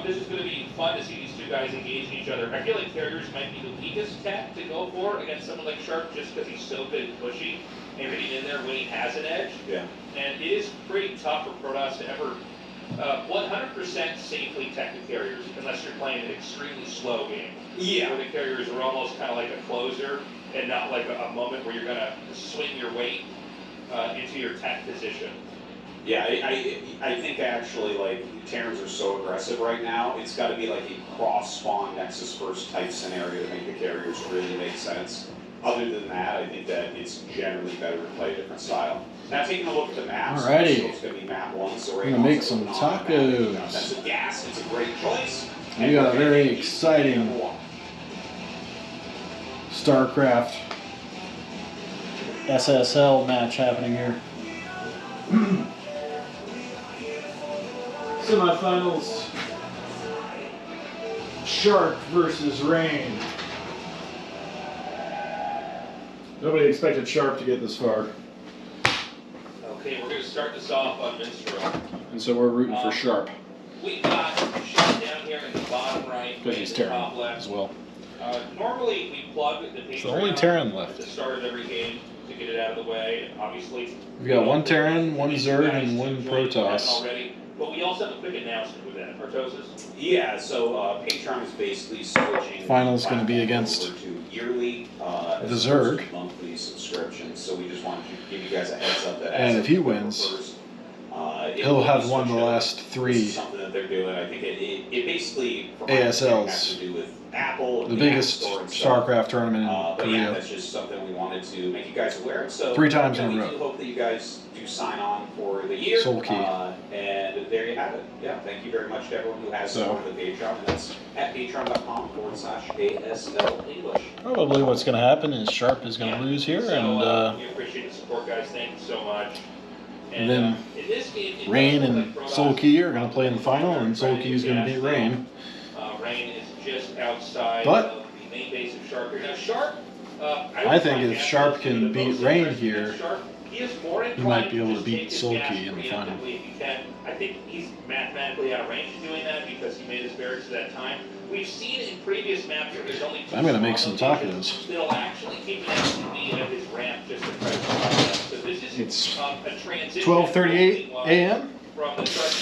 this is going to be fun to see these two guys engaging each other. I feel like Terriers might be the weakest tech to go for against someone like Sharp just because he's so good and pushy and getting in there when he has an edge. Yeah. And it is pretty tough for Protoss to ever 100% safely tech the Carriers unless you're playing an extremely slow game. Yeah. Where the Carriers are almost kind of like a closer and not like a moment where you're going to swing your weight into your tech position. Yeah, I think actually, like, Terrans are so aggressive right now, it's got to be like a cross-spawn Nexus first type scenario to make the Carriers really make sense. Other than that, I think that it's generally better to play a different style. Now, taking a look at the maps, alrighty, it's going to be map 1, so we're going to make some tacos. That's a gas, it's a great choice. We got a very exciting StarCraft SSL match happening here. Semifinals. Shark versus Rain. Nobody expected Sharp to get this far. Okay, we're going to start this off on Minstrel. And so we're rooting for Sharp. We've got Sharp down here in the bottom right. Because he's Terran as well. Normally we plug the Patreon. It's the only Terran left. At the start of every game to get it out of the way. Obviously, we've got one Terran, one Zerg, and one Protoss. Already. But we also have a quick announcement with that. Artosis? Yeah, so Patreon is basically switching. Final's going to be against to yearly, the Zerg. Monthly subscriptions. So we just wanted to give you guys a heads up that. And if he wins, he'll have won the last 3 something that they're doing. I think it basically ASLs. has to do with Apple, the biggest StarCraft tournament in Korea. Yeah, that's just something we wanted to make you guys aware of. So 3 times in a row. We do hope that you guys do sign on for the year. Soul Key. And there you have it. Yeah, thank you very much to everyone who has supported the Patreon. And that's at patreon.com/ASL English. Probably what's going to happen is Sharp is going to lose here, so, and we appreciate the support, guys. Thank you so much. And then in this game, Rain and Soul Key are going to play in the final, and Soul Key is going to beat Rain. Rain is just outside but of the main base of Sharp here. Now, Sharp, I think if Sharp can beat Rain here, he might be able to beat Soul Key in the final. I think he's mathematically out of range of doing that because he made his barracks at that time. We've seen in previous maps where there's only 2 I'm going to make some tacos. They'll actually keep an SUV at his ramp just to try to stop that. So this is it's a transition. 12:38 a.m. From the start.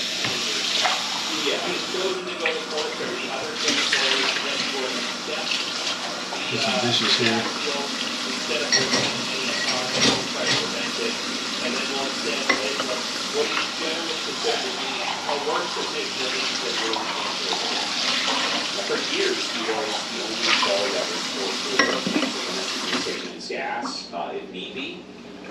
Yeah, he's chosen to go to court for the other territories and then for the step. Get some dishes here. Instead of any try to prevent it, and then we'll instead make what is generally considered to be a worse decision than we're on. For years, he was the only player that was forced to taking his gas, if need be.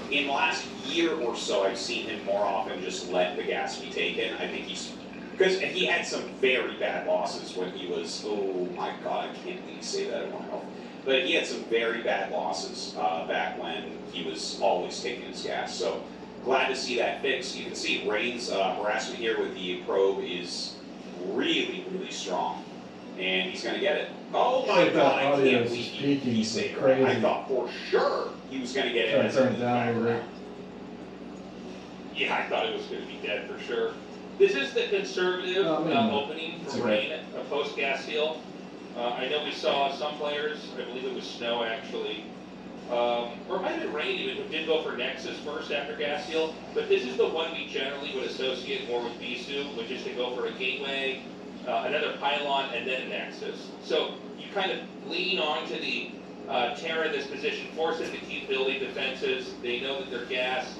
In the last year or so, I've seen him more often just let the gas be taken. I think he's, because he had some very bad losses when he was, oh my god, I can't believe you say that in one health. But he had some very bad losses back when he was always taking his gas. So glad to see that fixed. You can see Rain's harassment here with the probe is really, really strong. And he's going to get it. Oh my god, I can't believe he saved it. I thought for sure he was going to get it. Turn it down a little bit. Yeah, I thought it was going to be dead for sure. This is the conservative opening for Rain, a post-gas seal. I know we saw some players, I believe it was Snow actually, or it might have been Rain even, who did go for Nexus first after gas seal, but this is the one we generally would associate more with Bisu, which is to go for a gateway, another pylon, and then a Nexus. So you kind of lean onto the Terra in this position, force them to keep building defenses. They know that their gas,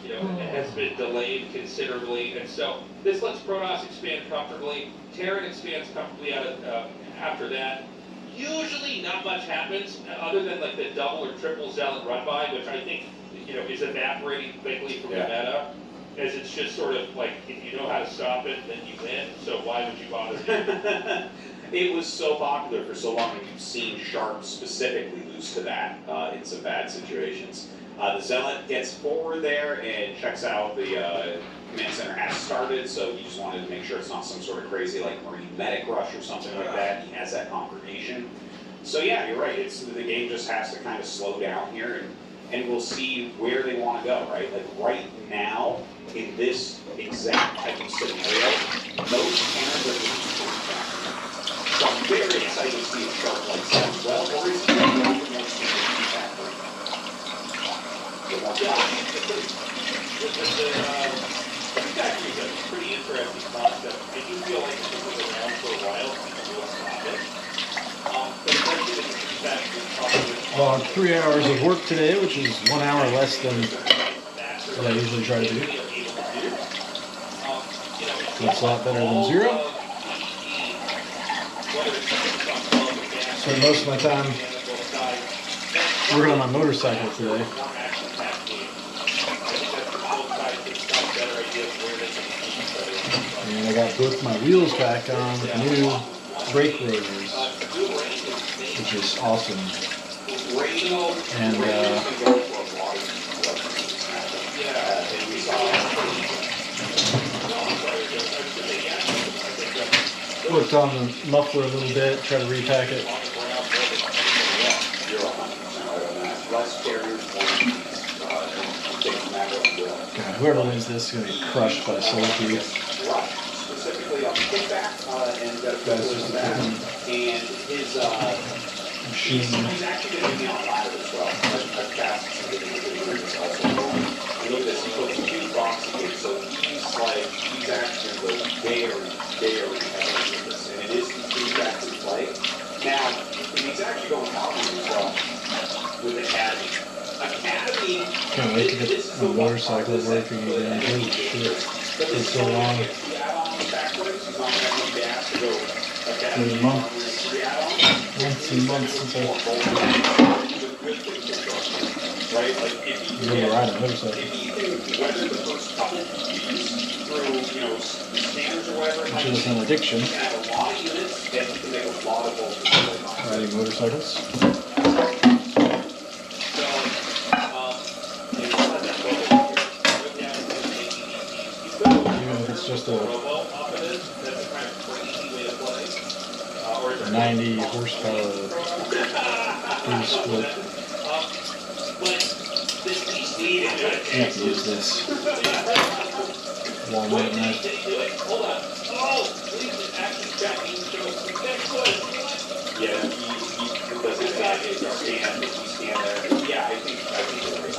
it has been delayed considerably, and so this lets Protoss expand comfortably. Terran expands comfortably out of, after that. Usually not much happens other than like the double or triple Zealot run by, which I think is evaporating quickly from the meta. As it's just sort of like, if you know how to stop it, then you win, so why would you bother? It was so popular for so long, and you've seen Sharp specifically lose to that in some bad situations. The Zealot gets forward there and checks out the command center has started, so he just wanted to make sure it's not some sort of crazy like Marine medic rush or something like that. He has that confirmation. So yeah, you're right, the game just has to kind of slow down here, and we'll see where they want to go, right? Like right now, in this exact type of scenario, most Terrans are see if Sharp likes that as well, or is he going to go for more standard factory? Factory is a pretty interesting concept. I do feel like it's been around for a while. People will stop it. But especially with the factory, probably. Well, 3 hours of work today, which is 1 hour less than what I usually try to do. That's a lot better than 0. Spend most of my time working on my motorcycle today. And I got both my wheels back on with new brake rotors, which is awesome. And worked on the muffler a little bit, try to repack it. God, whoever wins this is going to get crushed by Soul Key. Specifically on the kickback, and his machine. He's actually going to be on ladder as well. I've cast also. You look at this, he puts 2 proxy, so he's actually going to go very heavy with this, and it is the 2 factory play. Now, he's actually going out as well with Academy. Can't wait to get my motorcycle working again. Holy shit. It's so long. Months and months since I've been riding a motorcycle. Which is an addiction. Riding motorcycles. It's just a 90 horsepower three split. Can't use this. Walmart knife. Yeah, he does stand there. Yeah, I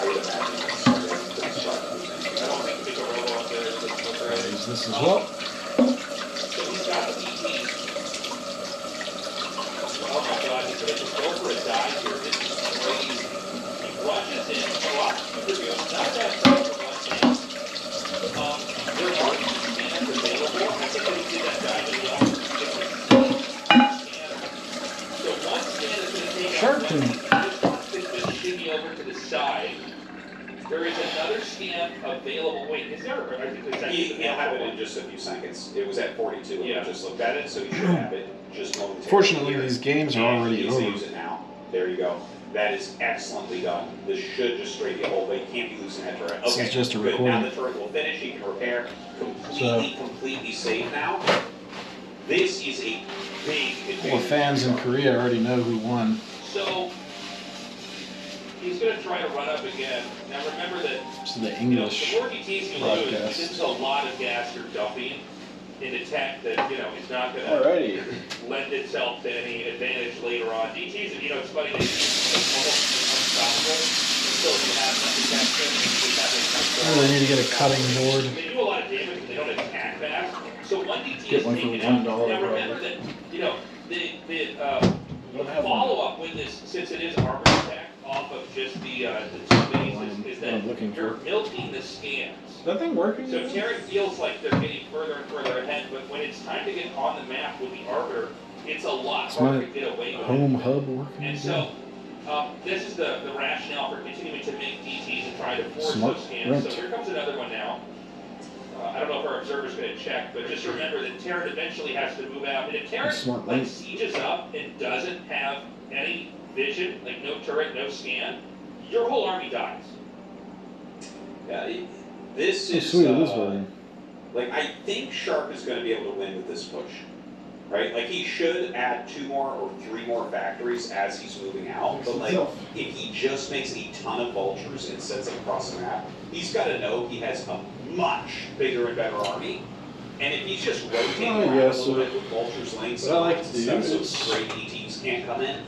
would imagine it's I don't think we can roll on there. I'll use this as well. So he's got the DT. Oh my God, he's going to go for a dive here. This is crazy. He rushes in. Not that far from one hand. There are stands available. I think that he did that dive as well. So one stand is going to take out this shimmy over to the side. There is another stand available. Wait, is there? I think there's He'll have it in just a few seconds. It was at 42. Yeah. I just looked at it, so he should have it just momentarily. Fortunately, these games are already over. Use it now. There you go. That is excellently done. This should just straight get hold, but you can't be losing that turret. This is just a good. recording. Now the turret will finish. You can repair. Completely safe now. This is a big advantage. Well, fans in Korea already know who won. So he's going to try to run up again. Now remember that This is the English the more DTs you lose, this is a lot of gas you're dumping in a tech that is not going to lend itself to any advantage later on. DTs, it's funny that it's almost unstoppable until you have that protection. They need to get a cutting board. They do a lot of damage, but they don't attack fast. So one DT Get is one for taken out. $1. Now remember that the follow-up with this, since it is armor attack off of just the two bases, is that you're milking the scans. Is that thing working? So Terran feels like they're getting further and further ahead, but when it's time to get on the map with the Arbiter, it's a lot harder to get away with home hub working? And so this is the rationale for continuing to make DTs and try to force those scans. So here comes another one now. I don't know if our observer's going to check, but just remember that Terran eventually has to move out. And if Terran sieges up and doesn't have any vision, like no turret, no scan, your whole army dies. Yeah, this is sweet. It is working. Like, I think Sharp is going to be able to win with this push, right? Like, he should add 2 more or 3 more factories as he's moving out. But like, if he just makes a ton of vultures and sets them across the map, he's got to know he has a much bigger and better army And if he's just rotating Oh, around yeah, a little so bit with vultures laying what I like to some do so is straight ETs can't come in.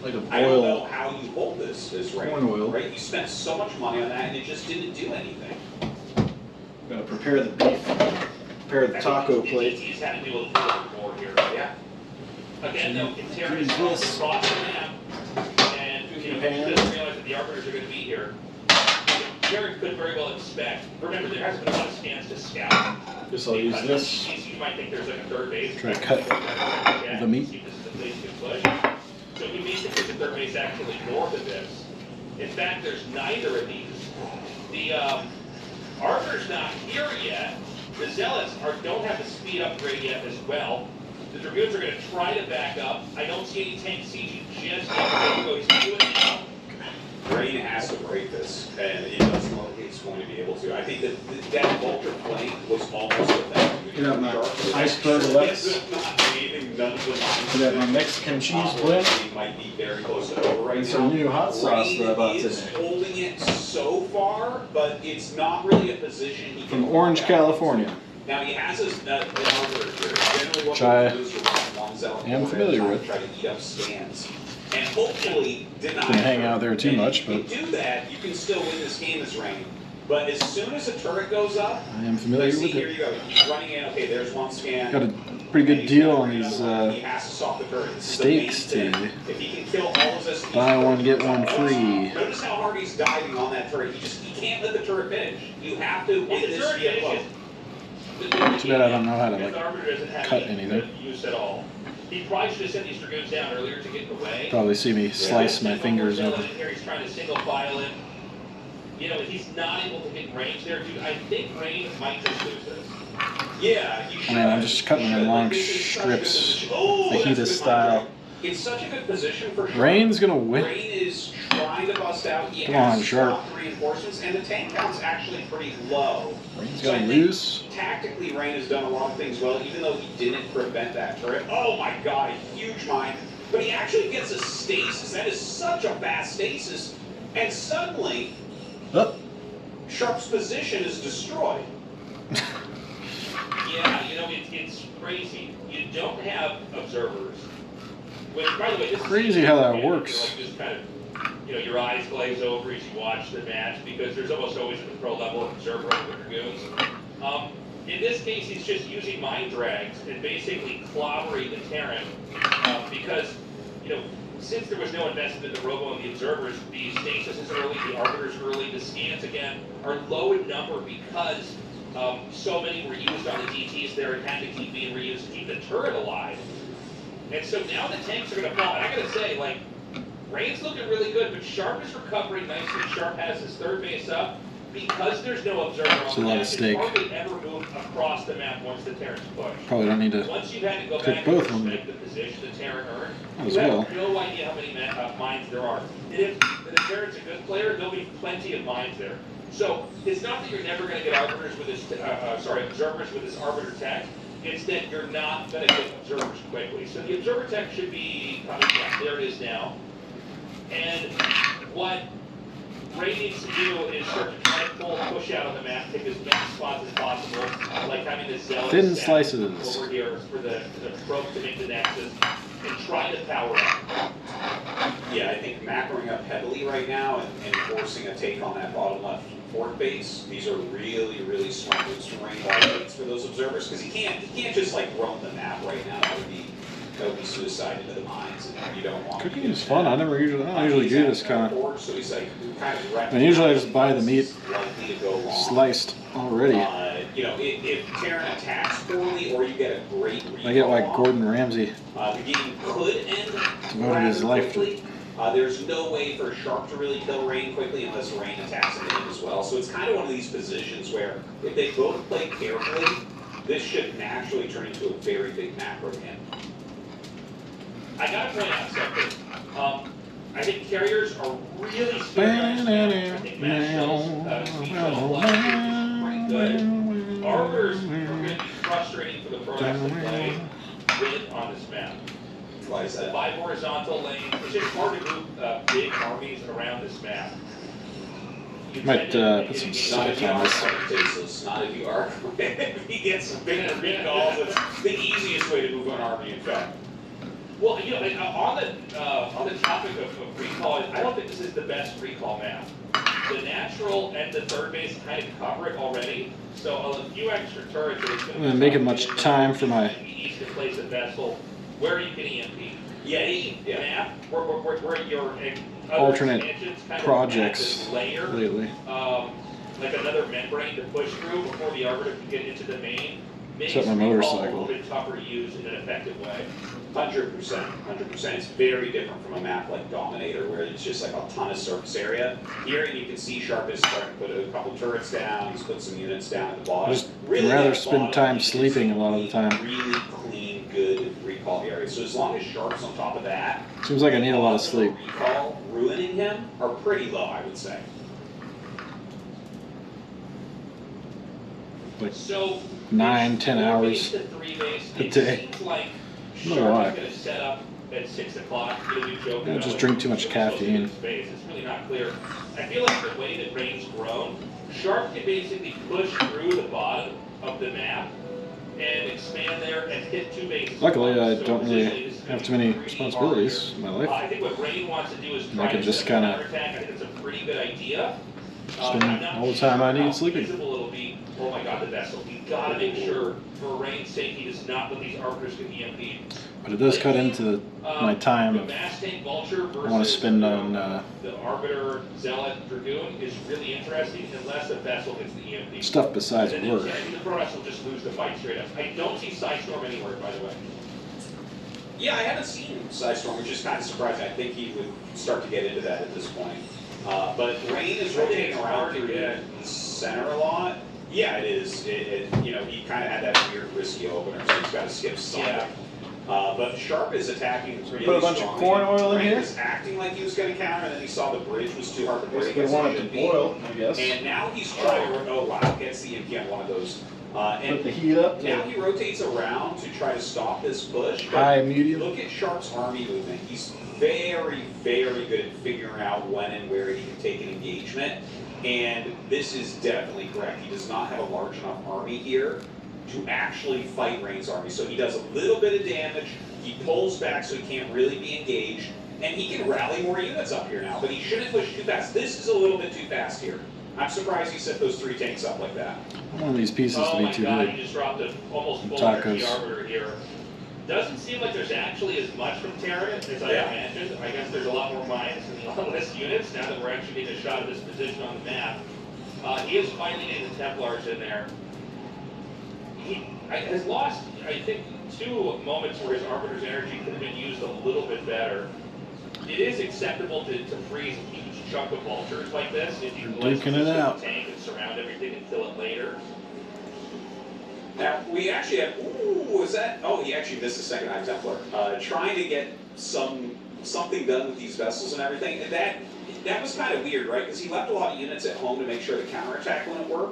like a I don't know boil how you hold this rain, corn oil. right? You spent so much money on that and it just didn't do anything. Gotta prepare the beef, prepare the taco plate. ETs had to do a little bit more here. Yeah. Again, though, Terran is Use this. across the map, and he doesn't realize that the arbiters are going to be here. Terran could very well expect. Remember, there hasn't been a lot of scans to scout. Guess I'll use this. You might think there's like a third base. Try to cut the meat. See if this is the place to push. So he may think there's a third base actually north of this. In fact, there's neither of these. The arbiter's not here yet. The zealots don't have the speed upgrade yet as well. The dragoons are going to try to back up. I don't see any tank sieging just yet. He's going to do it now. Rain has to break this, and it doesn't look like it's going to be able to. I think that vulture flank was almost a thing. You got my iceberg lettuce. You got my Mexican cheese blend. Might be very close to over right And now. some new hot sauce that I bought Rain is today. holding it so far, but it's not really a position he can From Orange, back California. into. Now he has his an arbiter here. Generally, what Which I they do is run one zealot am forward at a familiar time, with. Try to eat up stands. And hopefully deny. Didn't hang out there too And much, if you but do that, you can still win this game this rain. But as soon as a turret goes up, I am familiar see, with here it. you go. He's running in. Okay, there's one scan. Got a pretty good deal on these he has to stop the turret. This is the main steaks thing. today. If he can kill all of this, Buy one, get one free. Notice how hard he's diving on that turret. He can't let the turret finish. You have to Well, win the this turret via finishes. flow. Too bad I don't know how to, Because like, the arbiter doesn't have cut any anything. use at all. He probably should have sent these dragoons down earlier to get in the way. Probably see me slice my fingers open. Here he's trying to single file it. You know, he's not able to get in range there, dude. I think Rain might just lose this. Yeah, you I should. mean, I'm just cutting them in long This is such a good strips, position. Oh, that's fajita good style. mind. It's such a good position for sure. Rain's gonna win. Rain is trying to bust out. He Come has on, Sharp. stopped the reinforcements, and the tank count's actually pretty low. Rain's So I gonna think lose. Tactically, Rain has done a lot of things well, even though he didn't prevent that turret. Oh my god, a huge mine. But he actually gets a stasis. That is such a fast stasis. And suddenly, Oh, Sharp's position is destroyed. Yeah, you know, it's crazy. You don't have observers. Which, by the way, this Crazy is how that you're works. like just kind of, you know, your eyes glaze over as you watch the match because there's almost always a control level of observer over the dragoons. In this case, he's just using mind drags and basically clobbering the Terran because, you know, since there was no investment in the robo and the observers, the stasis is early, the arbiters early, the scans again are low in number because so many were used on the DTs there and had to keep being reused to keep the turret alive. And so now the tanks are going to fall. And I got to say, like, Rain's looking really good, but Sharp is recovering nicely. Sharp has his third base up. Because there's no observer It's on a the lot map, of steak. it's hardly ever moved across the map once the Terrans push. probably don't need to. Once you've had to go Cook back both and of them. respect the position the Terran earned, As you well. have no idea how many mines there are. And if the Terran's a good player, there'll be plenty of mines there. So it's not that you're never going to get arbiters with this, observers with this arbiter tech. It's that you're not going to get observers quickly. So the observer tech should be coming down. There it is now. And what Ray needs to do is start to try to push out on the map, take as many spots as possible, like having this zealot Thin stack slices. over here for the probe to make the nexus, and try to power up. Yeah, I think macroing up heavily right now and forcing a take on that bottom left fort base. These are really, really smart moves from Rain White for those observers because he can't just like roam the map right now. That would be suicide into the mines, and you don't want. Cooking is fun. I don't usually do this kind of. So he's like kind of. I mean, usually I just buy the meat likely to go long. sliced already. You know, if Terran attacks poorly, or you get a great. I get like recall, Gordon Ramsay. the game could end Devoted his rather life to quickly. There's no way for Sharp to really kill Rain quickly unless Rain attacks into him as well. So it's kind of one of these positions where if they both play carefully, this should naturally turn into a very big macro game. I gotta point out something. I think carriers are really scary. I think match speed pretty good. Arbiters are going to be frustrating for the products to play with on this map. Why is that? 5 horizontal lanes. It's just hard to move big armies around this map. you Might tend to put some engage Not salt if you on are this. tasteless, not if you are. If he gets some bigger recalls, it's the easiest way to move an army, in fact. Well, you know, on the topic of recall, I don't think this is the best recall map. The natural and the third base kind of cover it already, so a few extra turrets. I'm not making much time for my east to place a vessel where you can EMP. Any map where your alternate kind projects of layer, lately. like another membrane to push through before the arbiter can get into the main. Makes Except my recall motorcycle. a little bit tougher to use in an effective way. 100%, 100%. It's very different from a map like Dominator, where it's just like a ton of surface area. Here you can see Sharp is starting to put a couple turrets down. He's put some units down at the bottom. Just rather spend time sleeping a lot of the time. Really clean, good recall area. So as long as Sharp's on top of that, Seems like I need a lot of sleep. Recall ruining him are pretty low, I would say. Like So 9-10 hours a day. Seems like I don't know why. Sharp is going to set up at 6 o'clock. I just drink too much caffeine. It's really not clear. I feel like the way that Rain's grown, Sharp can basically push through the bottom of the map and expand there and hit 2 bases. Luckily, I So don't really positionally, this is gonna have be too many pretty responsibilities hard in my here. life. I think what Rain wants to do is I try can to just set up a kinda counterattack. I think it's a pretty good idea. Spend I'm not all the time I sure need how sleeping. visible it'll be. Oh my God, the vessel. We gotta make sure, for Rain's sake, he does not let these arbiters get EMP. But it does cut into my time The mass tank vulture I want to versus spend on the arbiter, zealot, dragoon is really interesting unless the vessel hits the EMP. stuff besides And then work. the Protoss will just lose the fight straight up. I don't see Sidestorm anywhere, by the way. Yeah, I haven't seen Sidestorm, which is kind of surprising. I think he would start to get into that at this point. But Rain is rotating around through the center a lot. Yeah, it is. You know, he kind of had that weird risky opener, so he's got to skip some. Yeah. But Sharp is attacking really Put a bunch of strongly. corn oil in Rain here? was acting like he was going to counter, and then he saw the bridge was too hard to break. Basically as want it should to be. boil, I guess. And now he's trying to, oh wow, gets the EMP on one of those. And Put the heat up. now he rotates around to try to stop this push. but High, medium. Look at Sharp's army movement. He's very, very good at figuring out when and where he can take an engagement. And this is definitely correct. He does not have a large enough army here to actually fight Rain's army. So he does a little bit of damage. He pulls back so he can't really be engaged. And he can rally more units up here now, but he shouldn't push too fast. This is a little bit too fast here. I'm surprised he set those 3 tanks up like that. I want these pieces to Oh be my too God, big. he just dropped an almost full Tacos. energy arbiter here. Doesn't seem like there's actually as much from Terran as I Yeah. imagined. I guess there's a lot more mines and a lot less units now that we're actually getting a shot of this position on the map. He is finally getting the Templars in there. He has lost, I think, 2 moments where his arbiter's energy could have been used a little bit better. It is acceptable to freeze a huge chunk of vultures like this if you You're duking it out. tank and surround everything and kill it later. Now, we actually have, ooh, was that? Oh, he actually missed the second Eye Templar. Trying to get something done with these vessels and everything. And that was kind of weird, right? Because he left a lot of units at home to make sure the counterattack wouldn't work.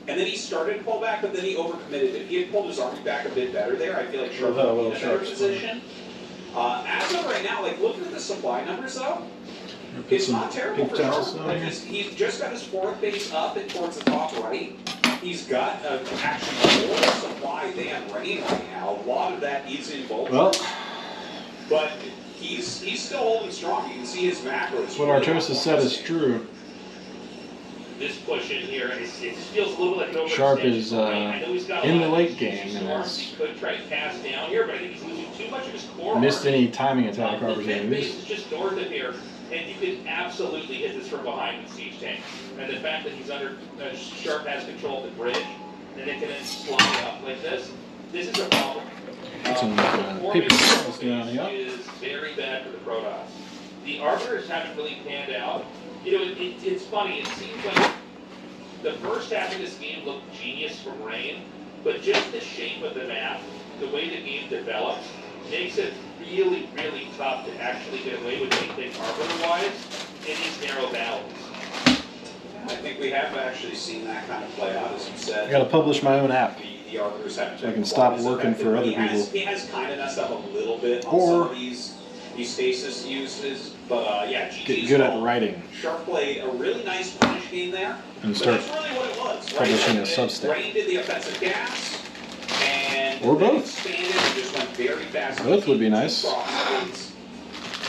And then he started to pull back, but then he overcommitted. If he had pulled his army back a bit better there, I feel like Sharp would be in a better position. As of right now, like looking at the supply numbers though, it's not terrible for Sharp. Like he's just got his 4th base up and towards the top right. He's got actually more supply than Rain right now. A lot of that is in Volta. Well, But he's still holding strong. You can see his macros. what Artosis said is true. This push in here, it feels a little like an Sharp overextension is for Rain. I know he's got a in lot the of late game and storms has he could try to pass down here, but I think he's losing too much of his core. missed armor. any timing attack The 5th base opportunities. is just north of here, and you can absolutely hit this from behind with siege tanks. And the fact that he's under, Sharp has control of the bridge, and it can then slide up like this. This is a problem. Put some The paper formation towels down here. is very bad for the Protoss. The arbiters haven't really panned out. You know, it's funny. It seems like the first half of this game looked genius from Rain, but just the shape of the map, the way the game develops, makes it really, really tough to actually get away with anything arbiter-wise in these narrow battles. I think we have actually seen that kind of play out, as you said. I gotta publish my own app. The arbiters haven't So I been can stop quite as working for effective. other people. He has kind of messed up a little bit on Or some of these these stasis uses. But yeah, GG's Get good at writing. Shark played a really nice punish game there. And but start that's really what it was. publishing a Right? Substack. Rain did the offensive gas, and Or they both. expanded and just went very fast. Both would be nice.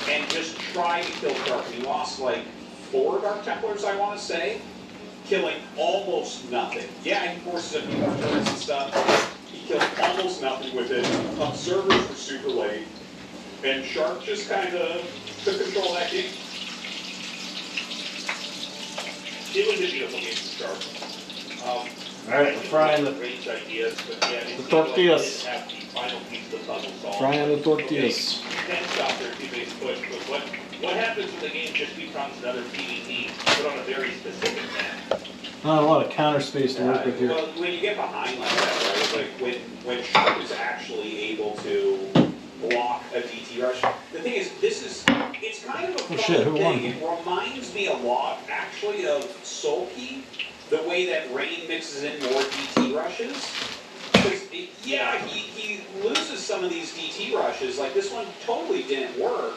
And just tried to kill Shark. He lost like 4 Dark Templars, I want to say, killing almost nothing. Yeah, he forces a few more turrets and stuff. He killed almost nothing with it. Observers were super late, and Shark just kind of took control of that game. It was a beautiful game for Shark. Alright, we're frying the range ideas, but yeah, it seemed tortillas. Like they didn't have the final piece of the puzzle solved. Frying the tortillas. Okay, 10 stop their two-base push, but what happens when the game just becomes another PvP, put on a very specific map? Not a lot of counter space to work with here. Well, when you get behind like that, right? Like when Shark is actually able to block a DT rush. The thing is, it's kind of a fun shit, who won? thing. It reminds me a lot, actually, of Sulky, the way that Rain mixes in more DT rushes. Because, yeah, he loses some of these DT rushes. Like, this one totally didn't work.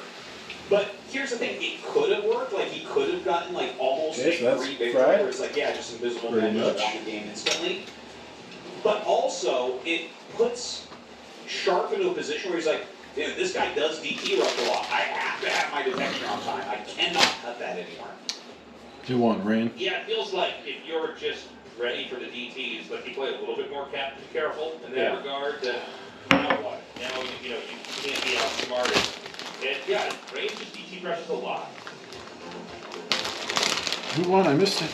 But here's the thing, it could have worked. Like, he could have gotten, like, almost Okay, so that's 3 victories, fried. where it's like, yeah, just invisible Pretty men just much. won the game instantly. But also, it puts Shark into a position where he's like, dude, this guy does DT rush a lot. I have to have my detection on time. I cannot cut that anymore. Who won, Rain? Yeah, it feels like if you're just ready for the DTs, like you play a little bit more careful in that regard, then now what? Now you can't be outsmarted. And yeah, Rain just DT rushes a lot. Who won? I missed it.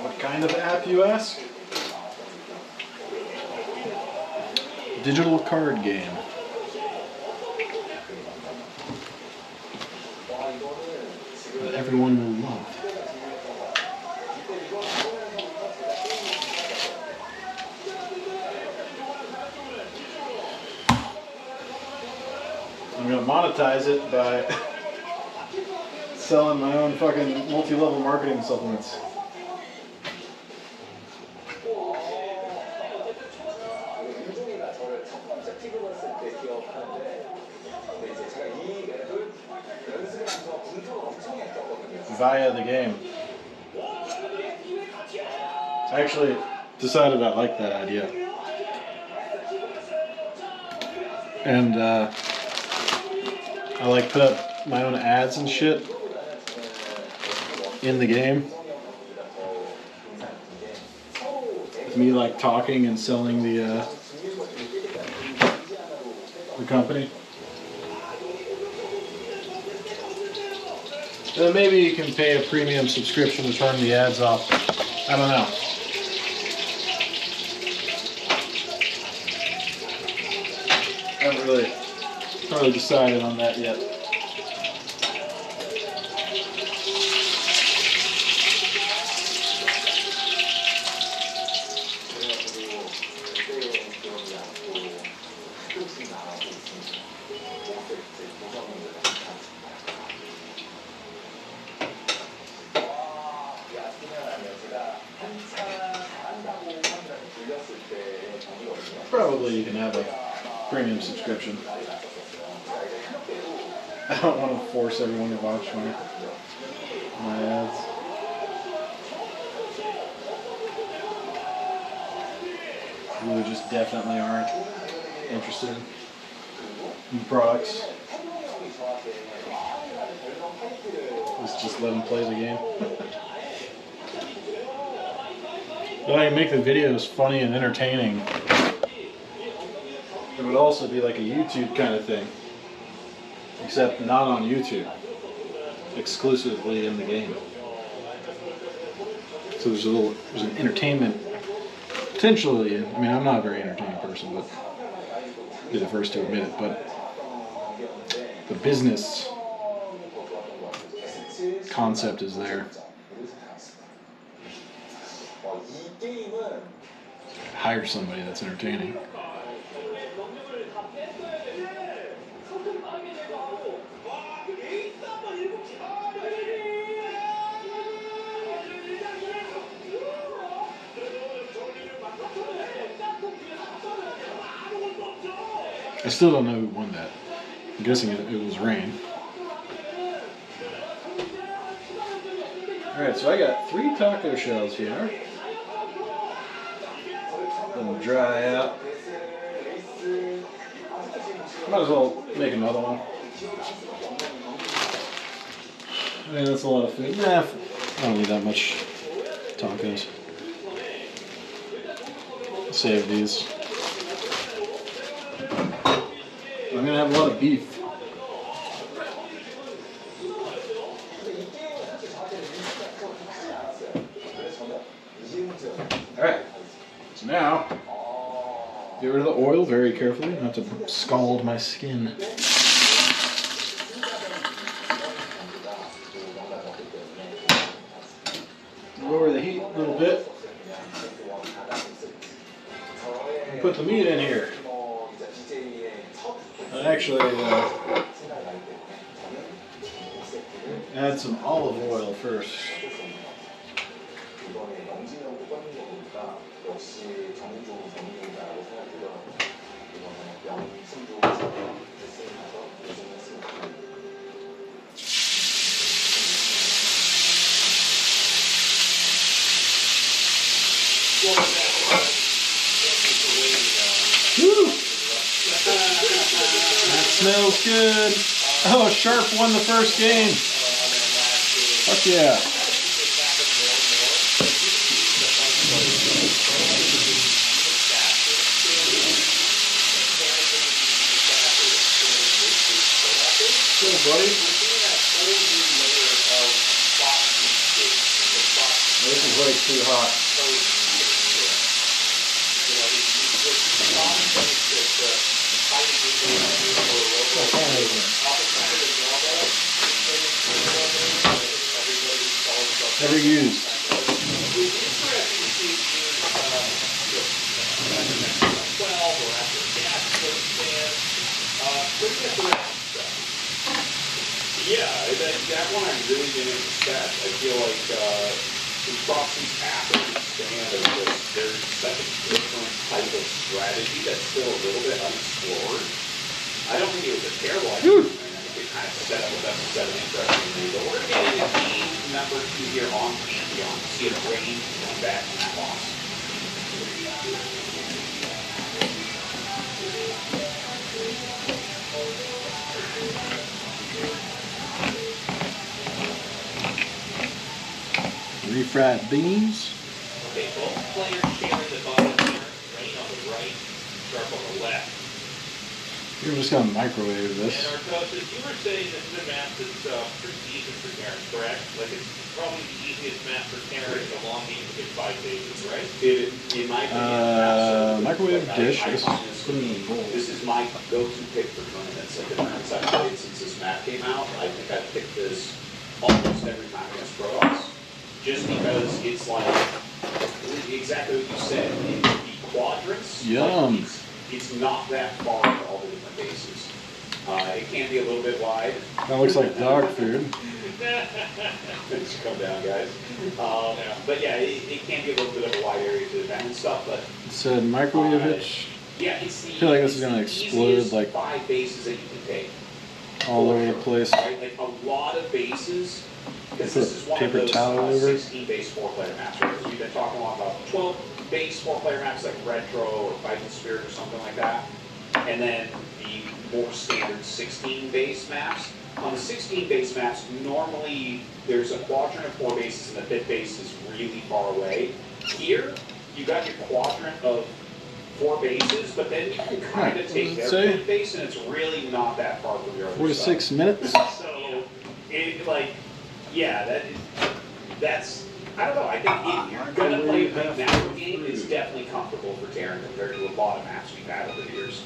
What kind of app, you ask? Digital card game. That everyone will love. I'm gonna monetize it by selling my own fucking multi-level marketing supplements. Via the game. I actually decided I like that idea. And I like put up my own ads and shit in the game. With me like talking and selling the company. And then maybe you can pay a premium subscription to turn the ads off. I don't know. I haven't really decided on that yet. Probably you can have a premium subscription. I don't want to force everyone to watch my ads. Really just definitely aren't interested in products. Let's just let them play the game. But I can make the videos funny and entertaining. It would also be like a YouTube kind of thing, except not on YouTube, exclusively in the game. So there's an entertainment, potentially. I mean, I'm not a very entertaining person, but be the first to admit it, but the business concept is there. Hire somebody that's entertaining. I still don't know who won that. I'm guessing it was Rain. Alright, so I got 3 taco shells here. Let them dry out. Might as well make another one. I mean, that's a lot of food. Nah, I don't need that much tacos. Save these. I'm gonna have a lot of beef. Alright, so now, get rid of the oil very carefully, not to scald my skin. Lower the heat a little bit. And put the meat in here. And actually, add some olive oil first. Woo! That smells good. Oh, Sharp won the first game. Fuck yeah. Good, buddy. This is way too hot. Never used. Yeah, that one I really didn't expect. I feel like across these patterns, there's such a different type of strategy that's still a little bit unexplored. I don't think it was a terrible idea. I think it kind of set up an interesting thing. But we're getting a game number 2 here on Pantheon. See if Rain come back from that loss. Refried beans. Okay, both players sharing the bottom here. Rain on the right, Sharp on the left. You're just gonna microwave this. And Artosis, you were saying this is a map that's pretty decent for Karen, correct? Like it's probably the easiest map for Karen in a long game to get 5 phases, right? In my opinion, microwave dish. Put it in a bowl. This is my go-to pick for tournaments. Like the tournaments I've played since this map came out, I think I've picked this almost every time against Protoss. Just because it's like exactly what you said. In the quadrants, Yum. Like it's not that far for all the different bases. It can be a little bit wide. That looks like dog food. Thanks for coming down, guys. But yeah, it can be a little bit of a wide area to defend and stuff. But It said microwave it. yeah, it's the, I feel like this is gonna it's the explode, easiest like, 5 bases that you can take. all over the place. Right? Like a lot of bases. Because this is one Paper of those towel over. 16 base 4-player maps, right? Because we've been talking a lot about 12 base 4-player maps like Retro or Fighting Spirit or something like that. And then the more standard 16 base maps. On the 16 base maps, normally there's a quadrant of 4 bases and the 5th base is really far away. Here, you got your quadrant of 4 bases, but then you can kind of take their 5th base and it's really not that far from your other 46 stuff. minutes. So, yeah, that's, I don't know, I think if you're going to play a big macro game, it's definitely comfortable for Terran compared to a lot of maps we've had over the years.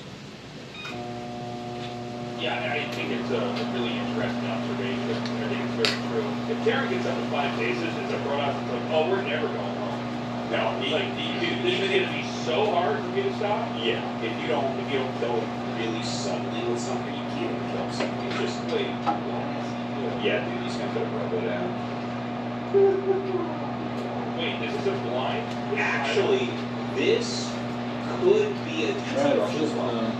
Yeah, I think it's a really interesting observation. I think it's very true. If Karen gets up to 5 cases, it's a Protoss. It's like, oh, we're never going home. No, Like, dude, this is gonna be so hard for me to stop. yeah. If you don't kill it really suddenly with something, you can't even kill something. It's just Wait, what is he doing? yeah, dude. He's gonna put a robo down. Wait, is this a blind? Actually, this could be a Try DT to rush as flip, well.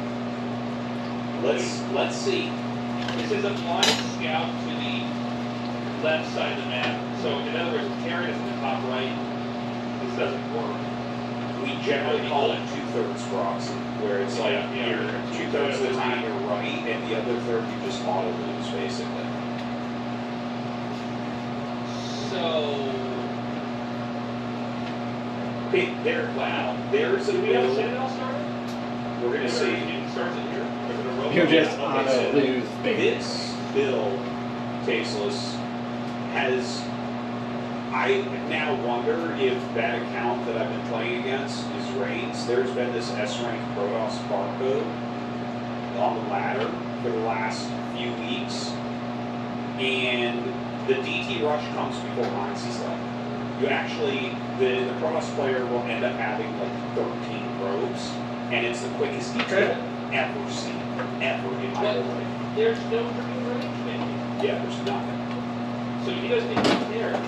Let's see. This is a blind scout to the left side of the map. So, in other words, if Karen is in the top right, this doesn't work. We generally call it 2/3 proxy, where it's like Yeah, you're yeah. 2/3 of the time you're right, and the other third you just auto lose, basically. So, Okay, there. wow. There's a Do we have a build. Citadel starter? We're gonna see. It starts in here. We're gonna roll You it. just Okay, auto so lose. This build, Tasteless, has. I now wonder if that account that I've been playing against is Reigns. There's been this S-rank Protoss barcode on the ladder for the last few weeks, and the DT rush comes before Mines is left. You actually, the Protoss player will end up having like 13 probes, and it's the quickest DT I've ever seen, ever in my whole life. There's no freaking range, man. Yeah, there's nothing. So you guys didn't care.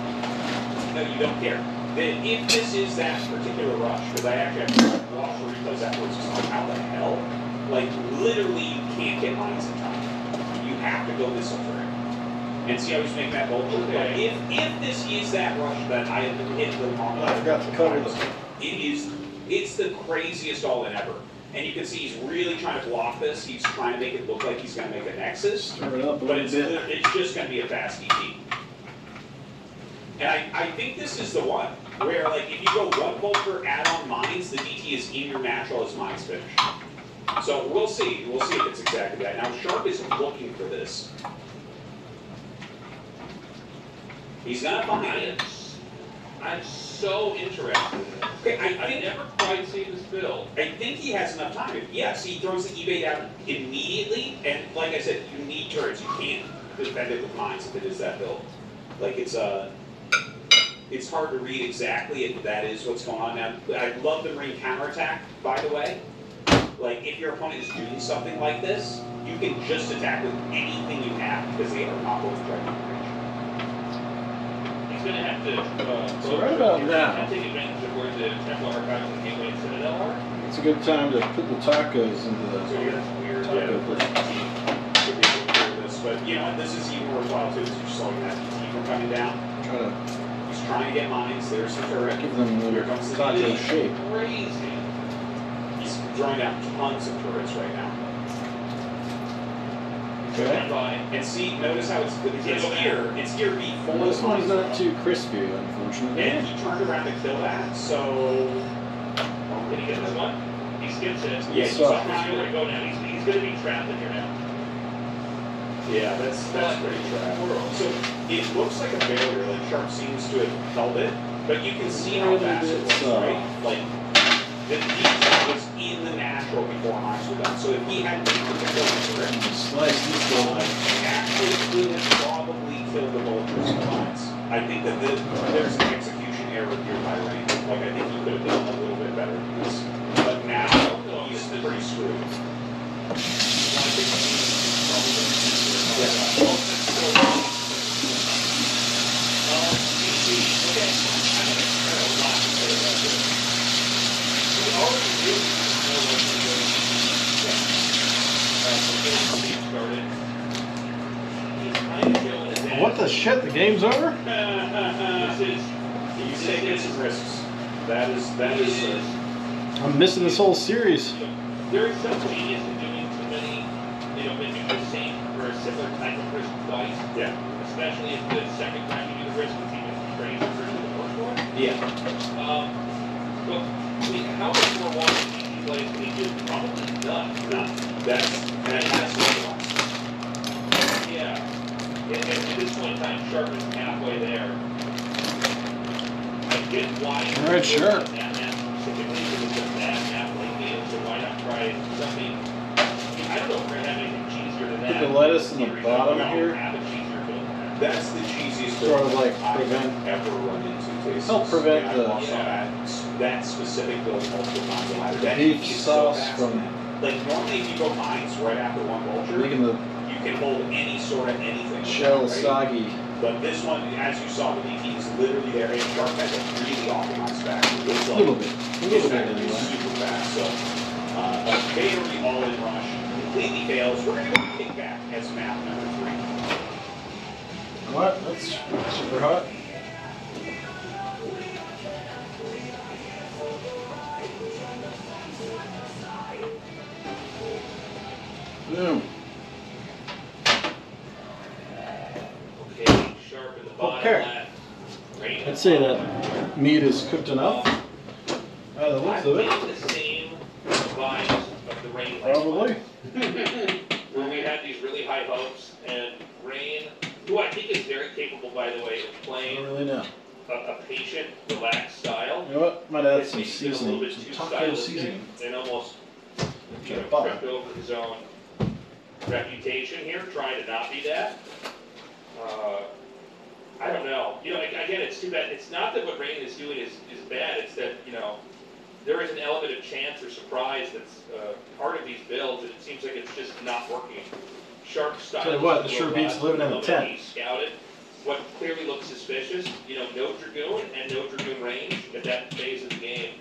No, you don't care. Then if this is that particular rush, because I actually have to watch the replays afterwards, because I'm like, how the hell? Like, literally, you can't get mines in time. You have to go missile for it. And see how he's making that vulture? Okay. If this is that rush that I have hit the on I forgot to cover this. it's the craziest all-in ever. And you can see he's really trying to block this. He's trying to make it look like he's going to make a Nexus. Turn it up a But little bit. it's just going to be a fast DT. And I think this is the one where, like, if you go one Vulture add-on mines, the DT is in your natural as mines finish. So we'll see. We'll see if it's exactly that. Now, Sharp is looking for this. He's gonna find it. I'm so interested in this. Okay, I've never quite seen this build. I think he has enough time. Yes, he throws the eBay down immediately, and like I said, you need turrets. You can't defend it with mines if it is that build. Like it's hard to read exactly if that is what's going on now. I love the ring counterattack, by the way. Like if your opponent is doing something like this, you can just attack with anything you have because they are not both striking range. He's going to have to So right about now, take advantage of where the Templar Archives and Gateway and Citadel are. it's a good time to put the tacos into So the you're Weird. taco plate. could be able to do this, but you know what? This is even worthwhile too. Is you're slowing that DT from coming down. Try to He's trying to get mines. There's the turret. give them Here their comes the taco DT. shape. Crazy. He's drawing down tons of turrets right now. Okay. By. And see, notice how it's here. It's here before Well, this the one's mines not go. too crispy, unfortunately. And he turned around to kill that, so. Did he get this one? He skips it. Yeah, he's he's going trying to go now. He's going to be trapped in here now. Yeah, that's pretty trash. So it looks like a failure. Like Sharp seems to have held it, but you can see how fast it was, right? Like the detail was in the natural before mines were done. So if he hadn't been able to kill the turret, Slice this one. actually could have probably killed the vultures and mines. I think that there's an execution error here by Rain. Like I think he could have done a little bit better than this. But now he's pretty screwed. What the shit? The game's over? You take some risks. That is. I'm missing this whole series. There is some genius in doing too many, making the same or a similar type of risk twice. Yeah. Especially if the second time you do the risk is even crazier versus the first one. Yeah. But I mean, how much more watching DT plays can he do? Probably none. No. That's what Yeah. And at this point in time, Sharp is halfway there. I get why. All right, Sharp. That map specifically, because it's a bad map lately, so why not try something? I don't lettuce in the bottom here. That's the cheesiest Sort of like I've prevent- ever run into. Tastes. Help prevent yeah, the- I've also had that specific build multiple times. That beef is sauce so fast, from- man. Like normally, if you go mines right after one vulture, Making the you can hold any sort of anything. shell right? soggy. But this one, as you saw, the DT is literally there. And Shark has a really optimized back. It's A like, little bit. it's actually super fast. So, a very all-in rush completely fails. We're going to go kickback as map number 3. What? That's super hot. Boom. Okay, sharp at the bottom Okay. left. Rain I'd say that meat is cooked enough. By the I looks of think it. the same vibes of the rain. Probably. Where we had these really high hopes, and Rain, who I think is very capable, by the way, of I playing don't really know. a patient, relaxed style. You know what? Might add It's some been a little seasoning. bit Some too taco stylistic seasoning. and almost Try to buy. tripped over his own reputation here, trying to not be that. I don't know. Again, it's too bad. It's not that what Rain is doing is bad. It's that, there is an element of chance or surprise that's part of these builds, and it seems like it's just not working. Sharp style. Tell you what, the sure beats living in a tent. He scouted what clearly looks suspicious. No Dragoon and no Dragoon range at that phase of the game.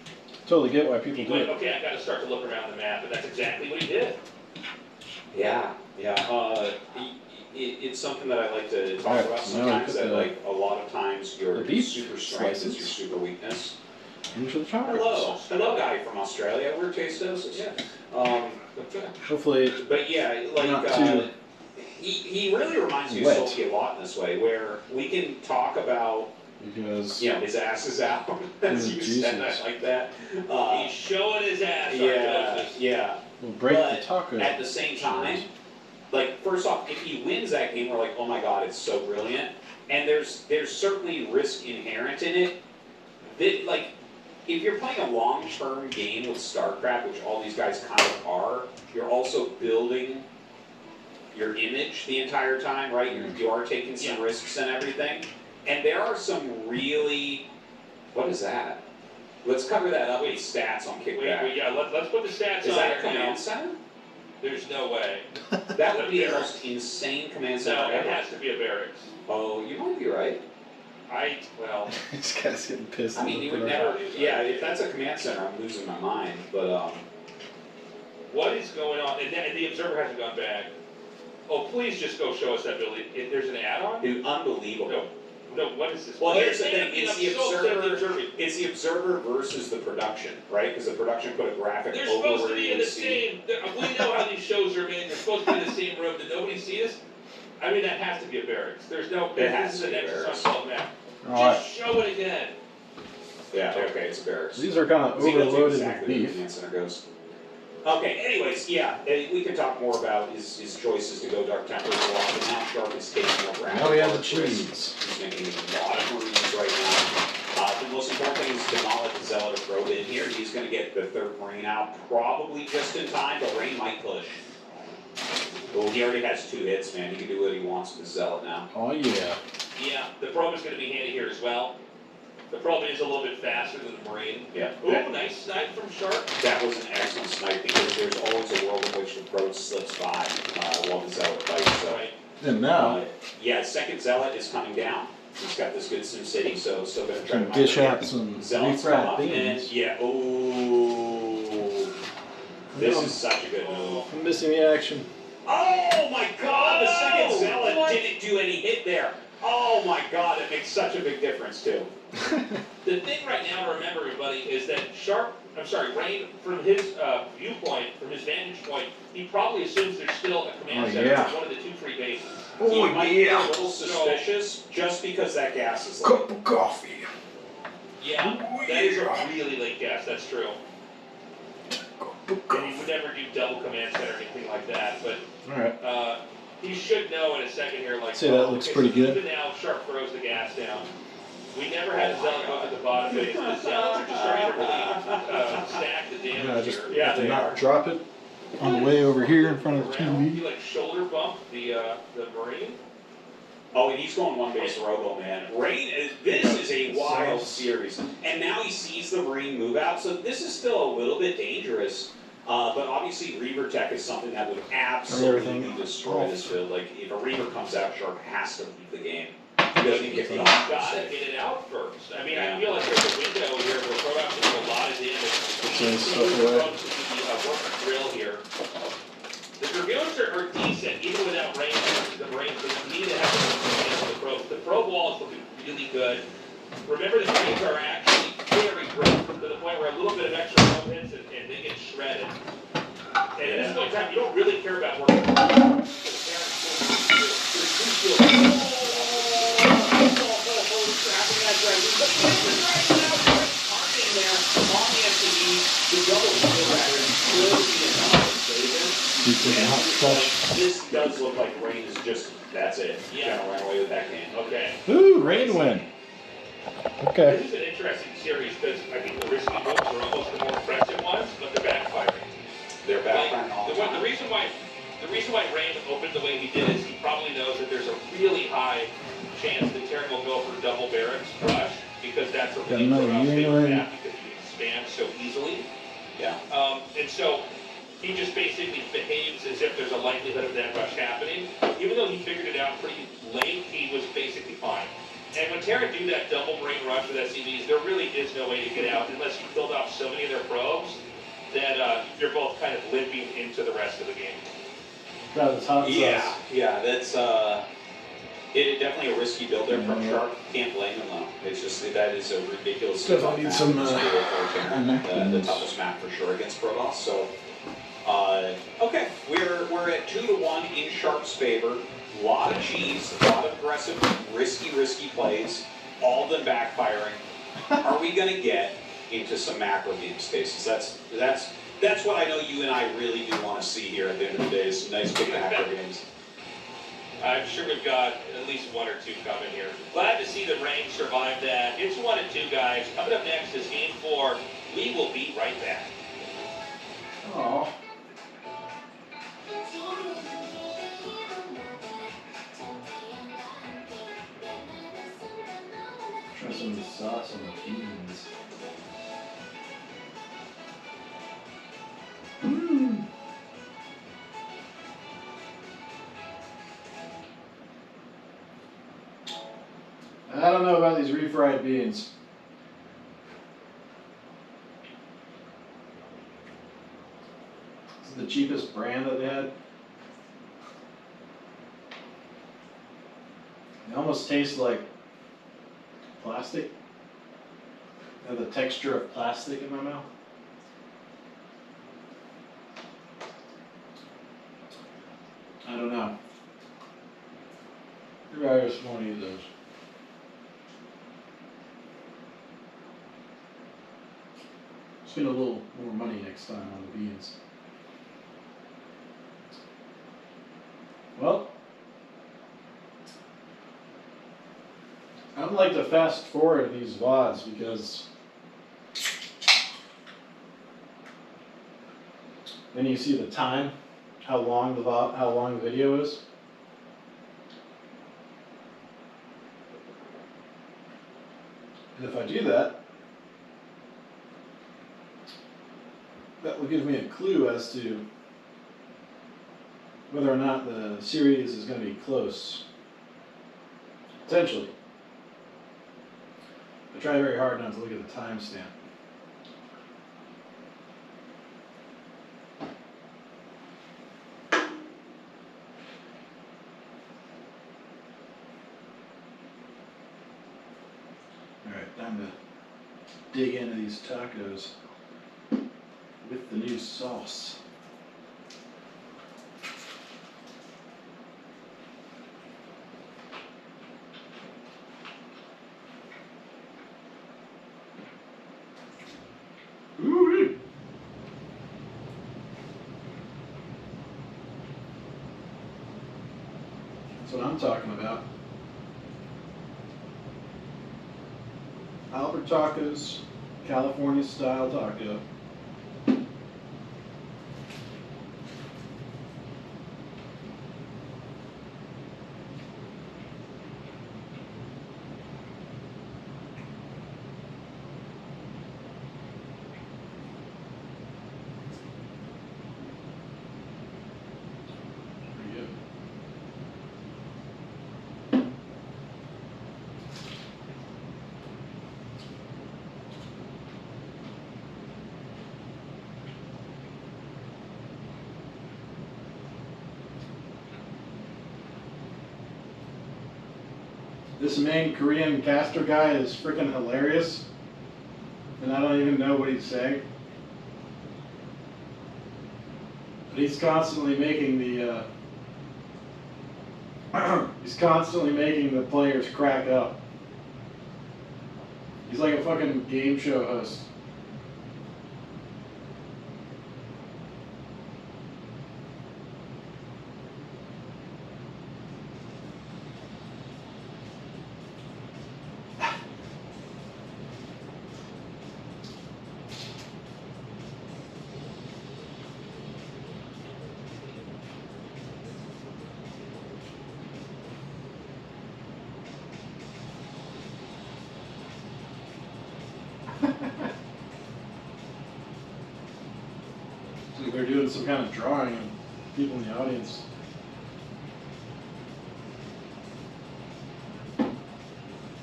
Totally get why people He do went, it. okay, I got to start to look around the map, and that's exactly what he did. Yeah. It's something that I like to talk Alright, about now we sometimes, put that the- like a lot of times your the beef super strength is slices. your super weakness. Into the chocolate. Hello guy from Australia, we're taste doses. Yeah. Hopefully, But yeah, like, Not too he really reminds me wet. of Sophie a lot in this way, where we can talk about, because his ass is out, as you said, Jesus. I like that. He's showing his ass. Yeah. we'll break But the taco. At the same time, like, first off, if he wins that game, we're like, oh my god, it's so brilliant. And there's certainly risk inherent in it. That, like, if you're playing a long-term game with StarCraft, which all these guys kind of are, you're also building your image the entire time, right? You are taking some risks and everything. And there are some really, what is that? Let's cover that up with stats on kickback. Wait, yeah, let's put the stats Is on that a here now. command center? There's no way. That would be the most insane command center No, it ever. has to be a barracks. Oh, you might be right. Well, This guy's getting pissed. I mean, you would never, yeah, if that's a command center, I'm losing my mind, but, what is going on? And the observer hasn't gone back. Oh, please just go show us that building. There's an add-on? dude, unbelievable. No, what is this? Well, here's the You're thing, saying it's the I'm so upset at the observer, it's the observer versus the production, right? Because the production put a graphic They're over supposed to where be you in would the see. same. We know how these shows are made. They're supposed to be in the same room. Did nobody see this? I mean, that has to be a barracks. There's no. It has This to is be an a Nexus barracks. on 12 map. Alright. Just show it again. Yeah, okay, it's barracks. These are kind of See, that's overloaded exactly with where the beef. command center goes. Okay, anyways, yeah, we can talk more about his choices to go Dark Templars a lot, but now Sharp is taking up rapid. Now we have the fire risk. cheese. He's making a lot of Marines right now. The most important thing is to demolish the Zealot to throw in here. He's going to get the third Marine out probably just in time, but Rain might push. Well, he already has 2 hits, man. He can do what he wants with the Zealot now. Oh yeah. Yeah, the probe is going to be handy here as well. The probe is a little bit faster than the Marine. Yeah. Ooh, nice snipe from Sharp. That was an excellent snipe because there's always a world in which the Probe slips by while the Zealot fights. So, Right. And now, yeah, second Zealot is coming down. He's got this good Sim City, so still going to try to can dish migrate. out some Zealots come refried up, and beans. yeah, ooh. This is such a good move. I'm missing the action. Oh my god, the second Oh, Zealot what? didn't do any hit there. Oh my god, it makes such a big difference too. The thing right now to remember, everybody, is that Rain, from his viewpoint, from his vantage point, he probably assumes there's still a command Oh, center yeah. at one of the 2 free bases. He might be a little suspicious just because that gas is low. Cup of coffee. Yeah, that is a really late guess, that's true. Cup of And he coffee. would never do double command center or anything like that, but Alright. he should know in a second here, like, Say that looks pretty good. Even now, Sharp throws the gas down. We never had a Zealot go to the bottom base. The Zealots are just starting to really stack the damage Yeah, just here. Yeah, have to they not are. drop it. on the way over here in front of the He TV. like shoulder bumped the Marine. Oh, and he's going one base robo, man. This is a wild series. And now he sees the Marine move out, so this is still a little bit dangerous. But obviously, Reaver Tech is something that would absolutely destroy this field. Like, if a Reaver comes out, Sharp has to leave the game. He doesn't get the off. Gotta get it out first. I mean, I feel like there's a window here where Protoss can do a lot of damage. Work a drill here. The Dragoons are decent, even without range. The range, but you need to have the probe. The probe wall is looking really good. Remember, the Marines are actually very great to the point where a little bit of extra probe hits and they get shredded. And at this point in time, you don't really care about working. This does look like Rain is just, that's it. Yeah. Gonna run away with that game. Okay. Ooh, Rain win. Okay. This is an interesting series because I think the risky moves are almost the more impressive ones, but they're backfiring. They're backfiring all the time. The reason why Rain opened the way he did is he probably knows that there's a really high chance that Terran will go for double barracks rush because that's a really favorite map because he expands so easily. Yeah. And so he just basically behaves as if there's a likelihood of that rush happening. Even though he figured it out pretty late, he was basically fine. And when Terran do that double Marine rush with SCVs, there really is no way to get out unless you killed off so many of their probes that you're both kind of limping into the rest of the game. Yeah, that's it definitely a risky build there from Sharp. Can't blame him though. It's just that is a ridiculous. Definitely need some the toughest map for sure against Protoss. So okay, we're at 2-1 in Sharp's favor. A lot of cheese, a lot of aggressive, risky plays, all of them backfiring. Are we gonna get into some macro game spaces? That's what I know you and I really do want to see here at the end of the day, is some nice big macro games. I'm sure we've got at least one or two coming here. Glad to see the range survive that. It's 1-2, guys. Coming up next is Game 4. We will be right back. Aww. Try some of the sauce on the beans. I don't know about these refried beans. This is the cheapest brand that they had. They almost taste like plastic. They have the texture of plastic in my mouth. I don't know. Maybe I just want to use those. Spend a little more money next time on the beans. Well, I'd like to fast forward these VODs because then you see the time, how long the video is. And if I do that, that will give me a clue as to whether or not the series is going to be close. Potentially. I try very hard not to look at the timestamp. Alright, time to dig into these tacos with the new sauce. Ooh-wee. That's what I'm talking about. Albert Tacos, California style taco. This main Korean caster guy is freaking hilarious, and I don't even know what he's saying. But he's constantly making the players crack up. He's like a fucking game show host. So they're doing some kind of drawing and people in the audience.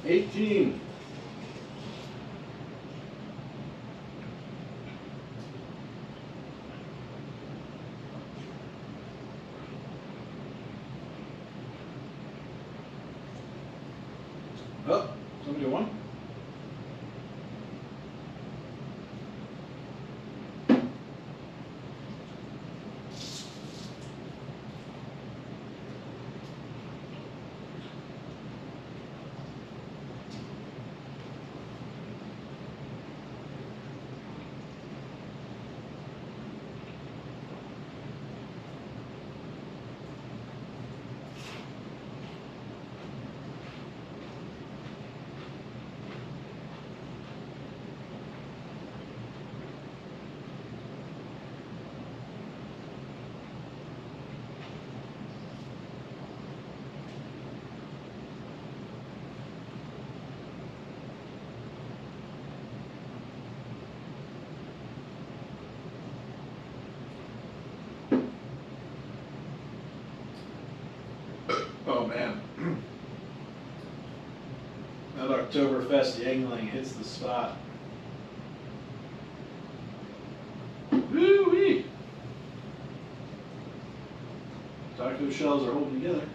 $18. Oh, somebody won? Oh man. That Oktoberfest Yangling hits the spot. Woo-wee! Taco shells are holding together.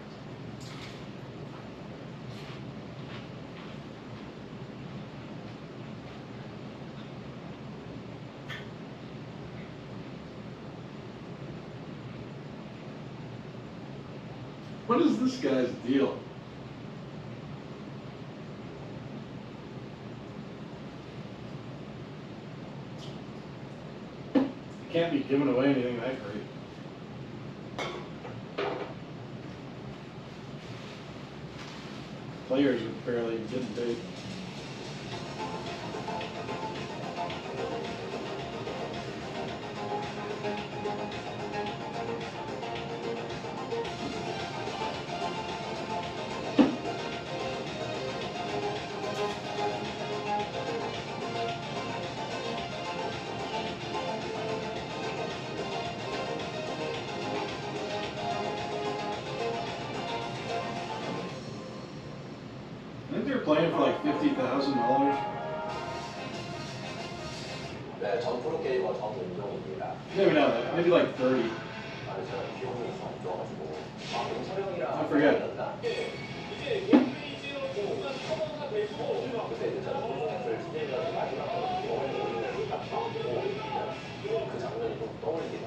What is this guy's deal? Can't be giving away anything that great. Players would barely get paid. I think they're playing for like $50,000. 네, 전 프로게이머 정은종입니다. Maybe not that. Maybe like 30. 아니, 제가 기억이 안 좋아가지고. 아, 용서형이랑. I forget. 그때 이제 제가 소송했을 시즌이라서 마지막으로 기억을 모르는 딱 나오고 그 장면이 좀 떠올리긴 해.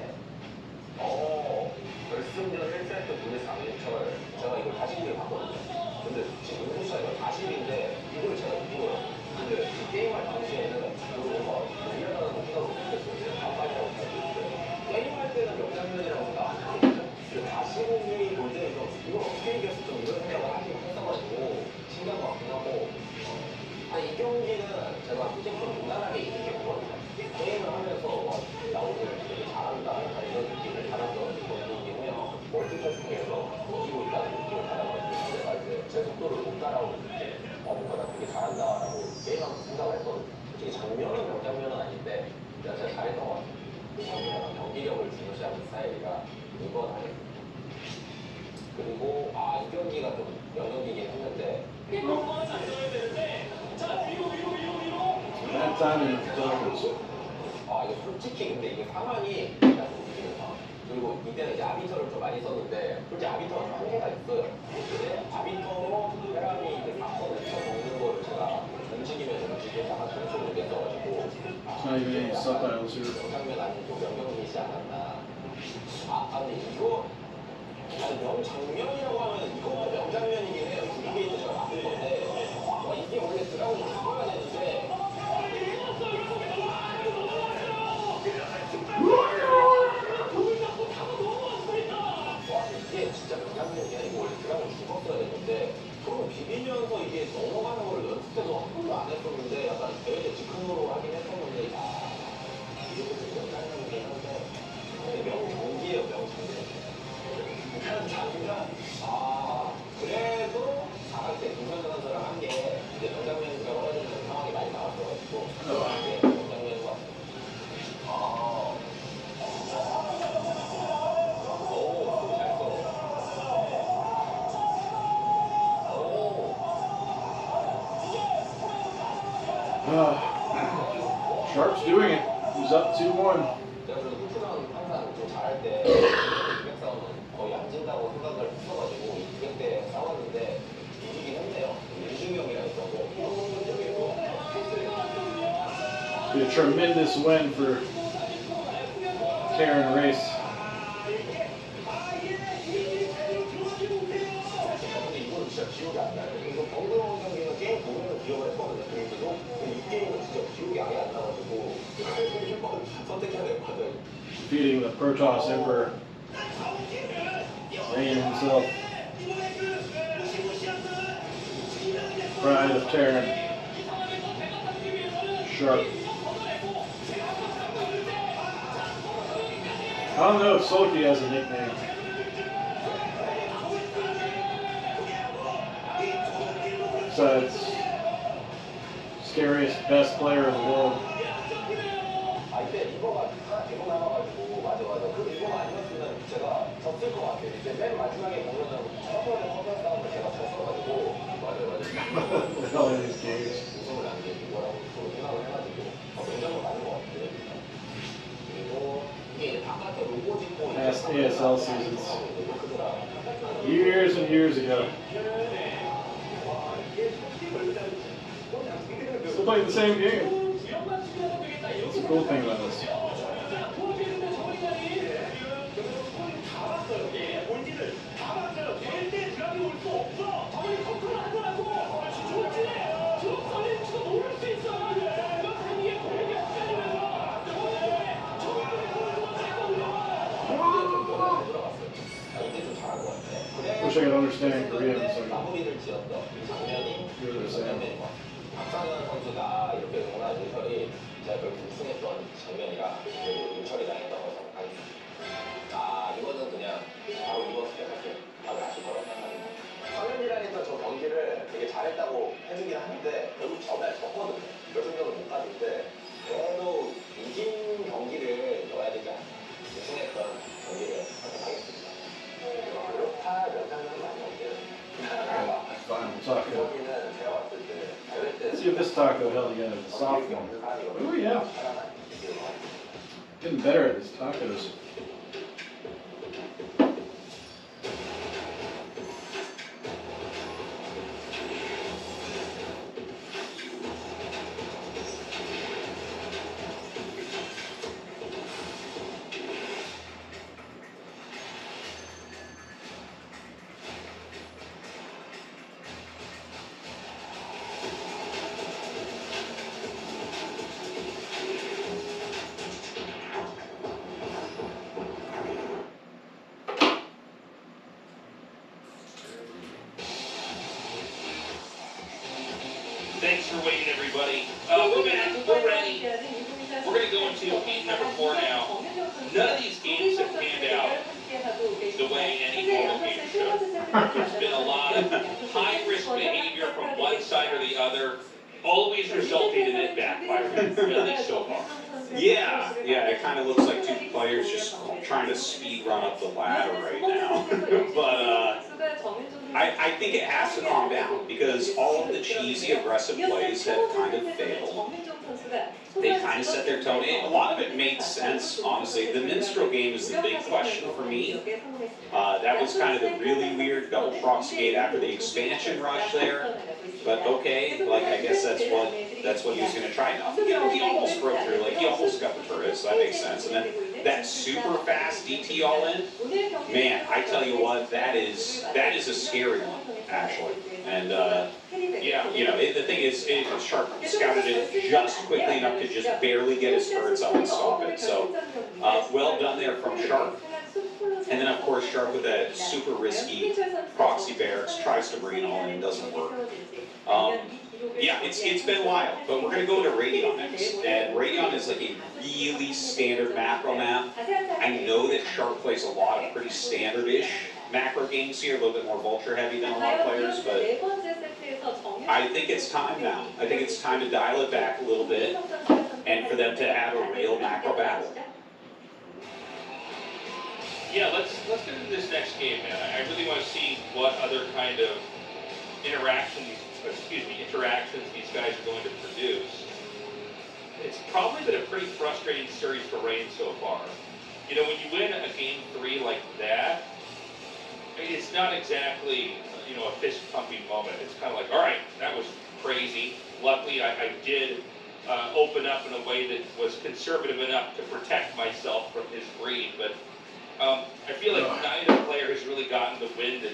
결승전 1세트 분리스 강민철 제가 이걸 다시 보기 봤거든요. 근데 지금 은수가 이거 40인데 이걸 제가 이거요. 근데 이 게임할 당시에는 뭔가 미안하다는 생각으로 느꼈어요. 아빠라고 생각했는데 게임할 때는 명장면이라고 생각 안 하거든요. 근데 다시 보기 볼 때는 이걸 어떻게 이겼을까 이런 생각을 하긴 했어가지고 신기한 것 같긴 하고 이 경기는 제가 솔직히 좀 무난하게 이긴 게 없거든요. 게임을 하면서 나오기를 되게 잘한다 이런 느낌을 받았던 경기고요. 멀티태스킹에서 이기고 있다는 느낌을 받아가지고 제가 이제 제 속도를 못 따라오는 느낌 뭔가 나 되게 잘한다라고 게임하면서 생각을 했거든요. 솔직히 장면은 명장면은 아닌데 제가 잘했던 것 같아요. 경기력을 중요시하는 스타일이라 이건 아니에요. 그리고 이 경기가 좀 영역이긴 했는데 That time in the Oktoberfest. 이거 솔직히 근데 이게 상황이 약간 웃기는 상황. 그 그리고 이때는 이제 아비터를 좀 많이 썼는데 솔직히 아비터가 좀 한계가 있어요. 근데 아비터로 사람이 이제 박선을 쳐먹는 거를 제가 움직이다가 전속으로 뺐어가지고 not even any subtitles here. 명장면 아니면 좀 명경이지 않았나. 근데 이거 명장면이라고 하면 이거가 명장면이긴 해요. 두 개도 제가 만든 건데 이게 원래 드라곤이 바꿔야 되는데 이게 진짜 명장면이야. 이거 원래 드라곤 죽었어야 되는데 그럼 비비면서 이게 넘어가는 걸 연습 때도 한 번도 안 했었는데 약간 대회 때 즉흥으로 하긴 했었는데 이게 좀 명장면이긴 한데 명경기예요. 명장면. 그래도 4강 때 김선수 선수랑 한 게 이제 명장면이가 떨어지는 상황이 많이 나왔어가지고 이게 명장면인 것 같아요. 오, 잘 써. Sharp's doing it. He's up 2-1. 제가 그래도 후추는 항상 좀 잘할 때 200 싸움은 거의 안 진다고 생각을 했어가지고 200대 싸웠는데 이기긴 했네요. 윤중이 형이랑 있었고 Be a tremendous win for Karen Race. 근데 이거는 진짜 기억이 안 나요. 이거 번거로운 경기는 게임 보면은 기억을 했거든요. 그래도 이 게임은 진짜 기억이 아예 안 나가지고 선택해야 될 것 같아요. Defeating the Protoss Emperor. Rain himself. Pride of Terran. Sharp. I don't know if Sulky has a nickname. Besides, scariest, best player in the world. 이때 리버가 계속 남아가지고 맞아. 그 리버가 아니었으면 제가 졌을 것 같아요. 이제 맨 마지막에 보면은 서버의 커버 싸움을 제가 졌어가지고 맞아. The hell in these games. 우승을 안 돼. 이거라고 또 생각을 해가지고 굉장히 많은 것 같아요. 그리고 이게 이제 바깥에 로고 짓고 Past ASL seasons. Years and years ago. Still playing the same game. That's the cool thing about this. Wish I could understand Korean so I could 마무리를 지었던 이 장면이 do the same. 박상현 선수가 이렇게 응원한 윤철이 제가 그렇게 우승했던 장면이라 윤철이 당했다고 생각하겠습니다. 이거는 그냥 바로 이번 스텝할게요. 바로 아실 거라고 생각합니다. 상현이랑 했던 저 경기를 되게 잘했다고 해주긴 하는데 결국 저날 졌거든요. 결승전을 못 갔는데 그래도 이긴 경기를 넣어야 되지 않나. 우승했던 경기를 선택하겠습니다. 그렇다 명장면이 아니었대요. Final taco. 여기는 제가 봤을 때 대회 때 Let's see if this taco held together. The soft one. Oh yeah. Getting better at these tacos. Thanks for waiting, everybody. We're back. We're ready. We're going to go into game number 4 now. None of these games have panned out the way any normal game should. There's been a lot of high-risk behavior from one side or the other, always resulting in it backfiring, at least so far. Yeah, it kind of looks like two players just trying to speed run up the ladder right now. But I think it has to calm down because all of the cheesy aggressive plays have kind of failed. they kind of set their tone. A lot of it made sense, honestly. The minstrel game is the big question for me. That was kind of the really weird double proxy gate after the expansion rush there. But okay, like I guess that's what he was going to try. You know, he almost broke through. Like he almost got the turret, so that makes sense. And then that super fast DT all in, man, I tell you what, that is a scary one actually. And yeah, you know, the thing is, Sharp scouted it just quickly enough to just barely get his turrets up and stop it. So well done there from Sharp. And then of course Sharp with that super risky proxy barracks tries to bring it all in and doesn't work. Yeah, it's been wild, but we're gonna go to Radion next. And Radion is like a really standard macro map. I know that Sharp plays a lot of pretty standard-ish macro games here, a little bit more vulture heavy than a lot of players, but I think it's time now. I think it's time to dial it back a little bit and for them to have a real macro battle. Yeah, let's get into this next game, man. I really want to see what other kind of interactions these guys are going to produce. It's probably been a pretty frustrating series for Reign so far. You know, when you win a game 3 like that, it's not exactly, you know, a fist-pumping moment. It's kind of like, all right, that was crazy. Luckily, I did open up in a way that was conservative enough to protect myself from his greed. But I feel like neither player has really gotten the win that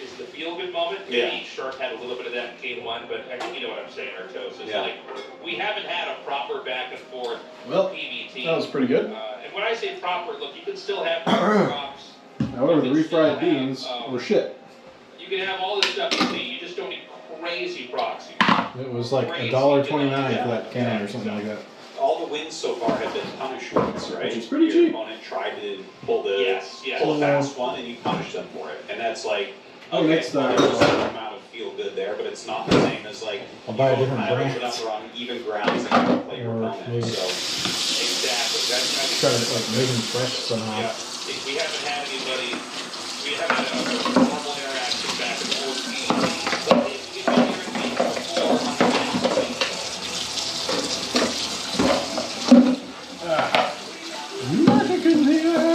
is the feel-good moment. Yeah. Maybe Sharp had a little bit of that in game 1, but I think you know what I'm saying, Artos. It's Yeah. like, we haven't had a proper back-and-forth PvT. That was pretty good. And when I say proper, look, you can still have props. However, the refried beans were shit. You can have all this stuff you see, you just don't need crazy proxy. It was like $1.29 for that can or something like that. All the wins so far have been punish wins, right? Which is pretty Your cheap. opponent tried to pull the pull a fast one, and you punish them for it, and that's like okay, that's well, there's a certain amount of feel good there, but it's not the same as like I'll buy a different kind of brand. open up on even grounds and you play your Or opponent. maybe So exactly, that's try to like make them fresh somehow. Yeah, we haven't had anybody, we haven't had a normal interaction back and forth. If you don't hear me before, Magic in the air.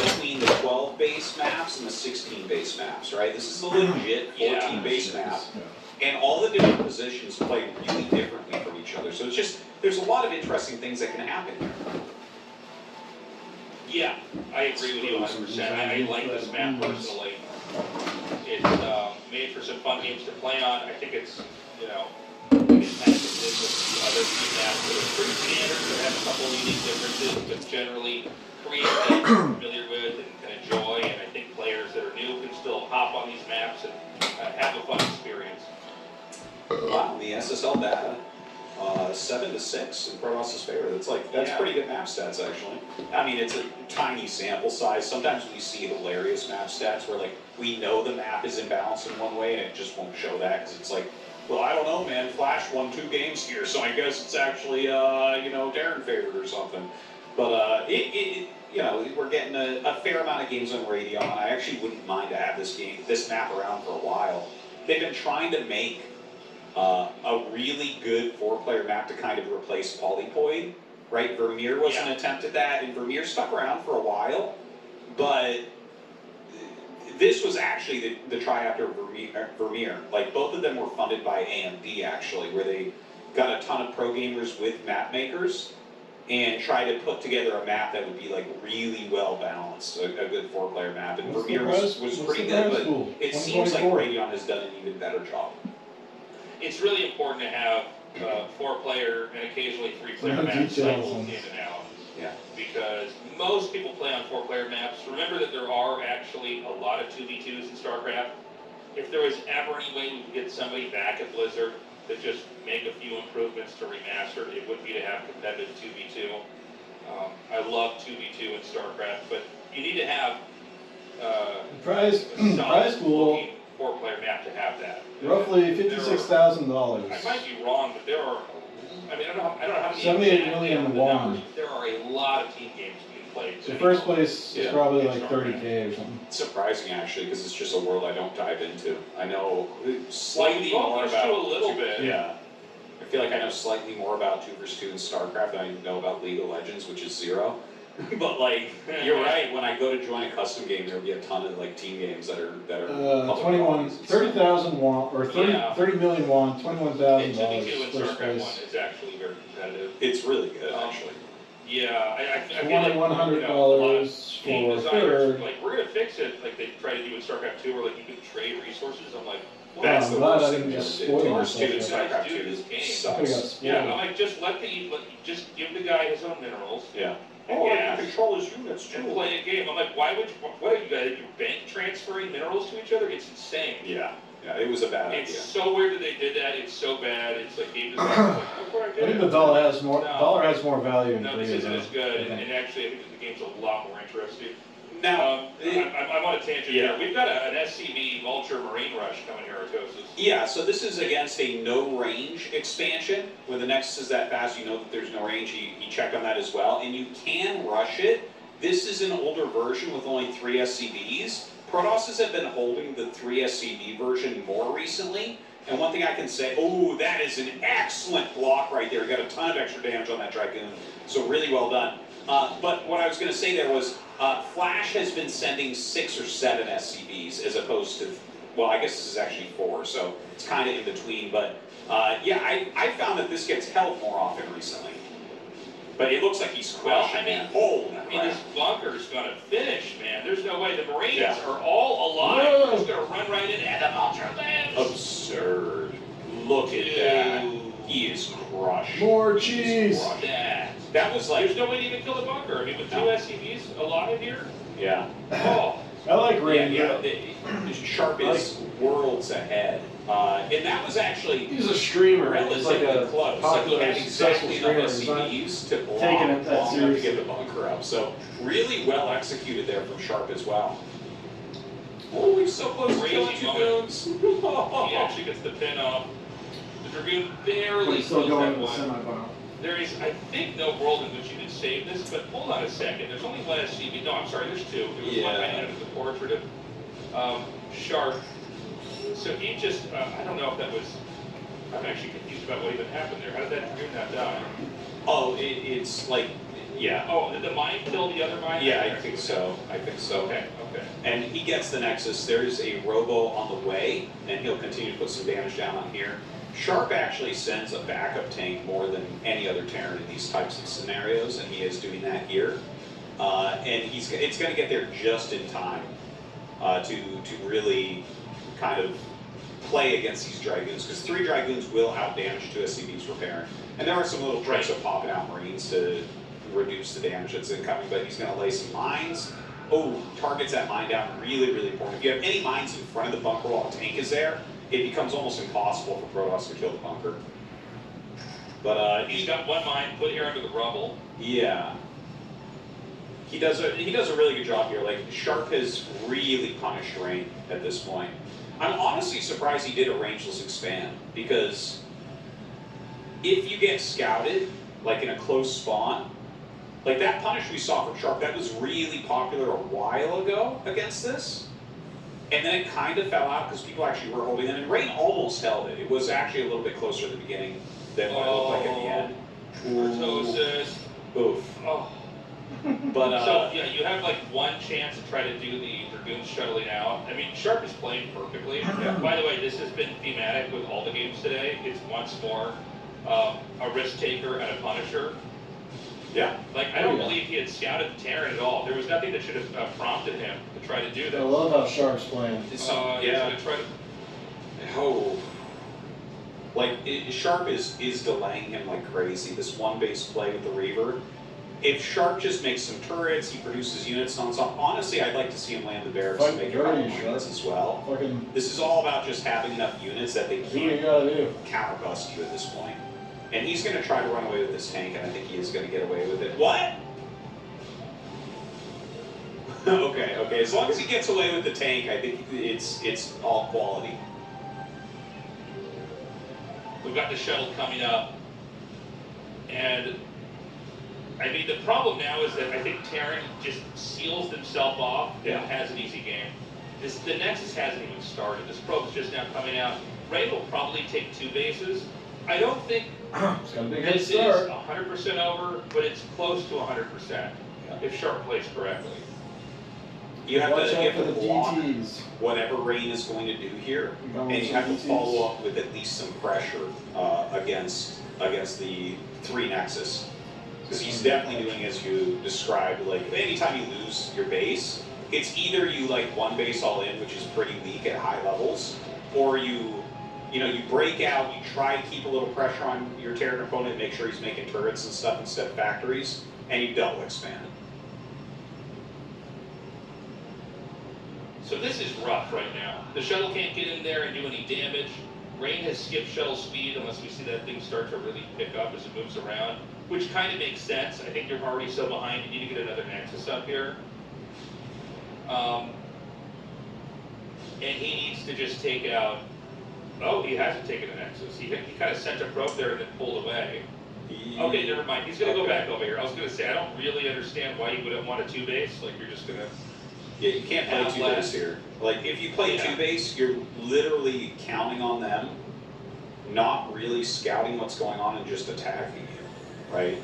between the 12 base maps and the 16 base maps, right? This is a legit 14 base map, and all the different positions play really differently from each other. So it's just, there's a lot of interesting things that can happen here. Yeah, I agree with you 100%. I like this map personally. It's made for some fun games to play on. I think it's, you know, it's kind of consistent with the other few maps that are pretty standard, that have a couple of unique differences, but generally create games they're familiar with and can enjoy. And I think players that are new can still hop on these maps and have a fun experience. Wow, the SSL data, 7-6 in Protoss' favor. That's pretty good map stats actually. I mean, it's a tiny sample size. Sometimes we see hilarious map stats where like we know the map is imbalanced in one way and it just won't show that because it's like, well, I don't know, man. Flash won 2 games here, so I guess it's actually you know, Darren favored or something. But you know, we're getting a fair amount of games on Radion. I actually wouldn't mind to have this map around for a while. They've been trying to make a really good 4-player map to kind of replace Polypoid, right? Vermeer was an attempt at that, and Vermeer stuck around for a while, but this was actually the try after Vermeer. Like, both of them were funded by AMD, actually, where they got a ton of pro gamers with map makers and tried to put together a map that would be, like, really well balanced, a good 4-player map. And Vermeer was pretty good, but it seems like Radion has done an even better job. It's really important to have 4-player and occasionally 3-player maps cycle in and out. Yeah. Because most people play on 4-player maps. Remember that there are actually a lot of 2v2s in StarCraft. If there was ever any way we could get somebody back at Blizzard to just make a few improvements to remaster, it would be to have competitive 2v2. I love 2v2 in StarCraft, but you need to have prize solid pool, 4-player map to have that. roughly $56,000. I might be wrong, but there are. I mean, I don't know how many. 78 million won. Numbers. There are a lot of team games being played. So first place is probably like Yeah. 30K or something. It's surprising actually, because it's just a world I don't dive into. I know slightly Well, more used about to a little bit. Yeah. I feel like I know slightly more about 2 vs 2 in StarCraft than I know about League of Legends, which is 0. But like, you're right. When I go to join a custom game, there'll be a ton of like team games that are. 30,000 won, or 30 million won, $21,000. And 2v2 in First StarCraft 1 place. is actually very competitive. It's really good actually. Yeah, I feel like $2,100 a lot of game for designers, third. like, we're gonna fix it, like they try to do in StarCraft 2, where like you can trade resources. I'm like, well, That's I'm the glad I worst didn't thing just ever did. spoil Worst dude in myself. StarCraft Dude, 2 this game. I sucks. got spoiled. yeah, I'm like, just just give the guy his own minerals. Yeah. And gas, control his units and play a game. I'm like, what are you guys, you're bank transferring minerals to each other? It's insane. Yeah. Yeah, it was a bad It's idea. so weird that they did that. It's so bad. It's like game design. Like, look what I I did. think the dollar has more. No. Dollar has more value in No, Korea. this isn't though, as good, I think. and actually, I think that the game's a lot more interesting. Now, I'm on a tangent Yeah. here. We've got an SCV Vulture Marine Rush coming here, Artosis. yeah, so this is against a no-range expansion. When the Nexus is that fast, you know that there's no range. You check on that as well, and you can rush it. This is an older version with only 3 SCVs. Protosses have been holding the 3 SCV version more recently. And one thing I can say, oh, that is an excellent block right there. You got a ton of extra damage on that Dragoon, so really well done. But what I was going to say there was, Flash has been sending 6 or 7 SCVs as opposed to, well, I guess this is actually 4, so it's kind of in between. But yeah, I found that this gets held more often recently. But it looks like he's crushing, man. Holy crap. This bunker's gonna finish, man. There's no way. The Marines Yeah. are all alive. Whoa. They're just gonna run right in, and the Vulture lives. Absurd. Look at that. He is crushed. More He's cheese. crushed. That. That was like, There's no way to even kill the bunker. I mean, with 2 No. SCVs alive here. yeah. Oh. I like Yeah, Rain. yeah. Sharp is worlds ahead. And that was actually He's a streamer. He's like relatively a close. Like he popular, had successful exactly streamer. enough He's not SCVs to block taking it long that enough to seriously. get the bunker up. So really well executed there from Sharp as well. Oh, he's so close to Crazy killing 2 moment. goons. He actually gets the pin off. The Dragoon barely But he's still kills going that to the one. semifinal. There is, I think, no world in which you could save this, but hold on a second. There's only one SCV. No, I'm sorry, there's 2. There was one right under the portrait of Sharp. So he just, I don't know if that was, I'm actually confused about what even happened there. How did that Dragoon not die? Oh, it's like, yeah. Oh, did the mine kill the other mine? Yeah, I think so. I think so. Okay, okay. And he gets the Nexus. There's a Robo on the way, and he'll continue to put some damage down on here. Sharp actually sends a backup tank more than any other Terran in these types of scenarios, and he is doing that here. And it's going to get there just in time to really kind of play against these Dragoons, because 3 Dragoons will outdamage 2 SCVs repairing. And there are some little tricks of popping out Marines to reduce the damage that's incoming, but he's going to lay some mines. Oh, targets that mine down, really, really important. If you have any mines in front of the bunker while a tank is there, it becomes almost impossible for Protoss to kill the bunker. But He's got one mine put here under the rubble. yeah, he does a really good job here. Like Sharp has really punished Rain at this point. I'm honestly surprised he did a rangeless expand, because if you get scouted, like in a close spawn, like that punish we saw from Sharp, that was really popular a while ago against this. And then it kind of fell out because people actually were holding it, and Rain almost held it. It was actually a little bit closer at the beginning than what it looked like at the end. Artosis. Oof. Oh. But So, yeah, you have like one chance to try to do the Dragoon shuttling out. I mean, Sharp is playing perfectly. By the way, this has been thematic with all the games today. It's once more a risk taker and a punisher. yeah. Like, I don't believe he had scouted the Terran at all. There was nothing that should have prompted him to try to do I that. love how Sharp's playing. Yeah. Try to, Oh. Like, Sharp is delaying him like crazy. This one base play with the Reaver, if Sharp just makes some turrets, he produces units on some. Honestly, I'd like to see him land the barracks and make a couple units as well. This is all about just having enough units that they can't counterbust you at this point. And he's going to try to run away with this tank, and I think he is going to get away with it. What? Okay. As long as he gets away with the tank, I think it's all quality. We've got the shuttle coming up, and I mean, the problem now is that I think Terran just seals himself off and has an easy game. The Nexus hasn't even started. This probe is just now coming out. Rain will probably take 2 bases. I don't think this is 100% over, but it's close to 100% if Sharp plays correctly. You have to block whatever Rain is going to do here, and you have to follow up with at least some pressure against the 3 Nexus. Because he's definitely doing as you described, like anytime you lose your base, it's either you like 1 base all in, which is pretty weak at high levels, or you break out, you try to keep a little pressure on your Terran opponent, make sure he's making turrets and stuff instead of factories, and you double expand. So this is rough right now. The shuttle can't get in there and do any damage. Rain has skipped shuttle speed unless we see that thing start to really pick up as it moves around, which kind of makes sense. I think you're already so behind, you need to get another Nexus up here. And he needs to just take out, oh, he hasn't taken a Nexus. He kind of sent a probe there and then pulled away. Okay, never mind. He's going to go back over here. I was going to say, I don't really understand why you wouldn't want a 2-base. Like, you're just going to... Yeah, you can't play 2-base here. Like, if you play 2-base, you're literally counting on them, not really scouting what's going on and just attacking you, right?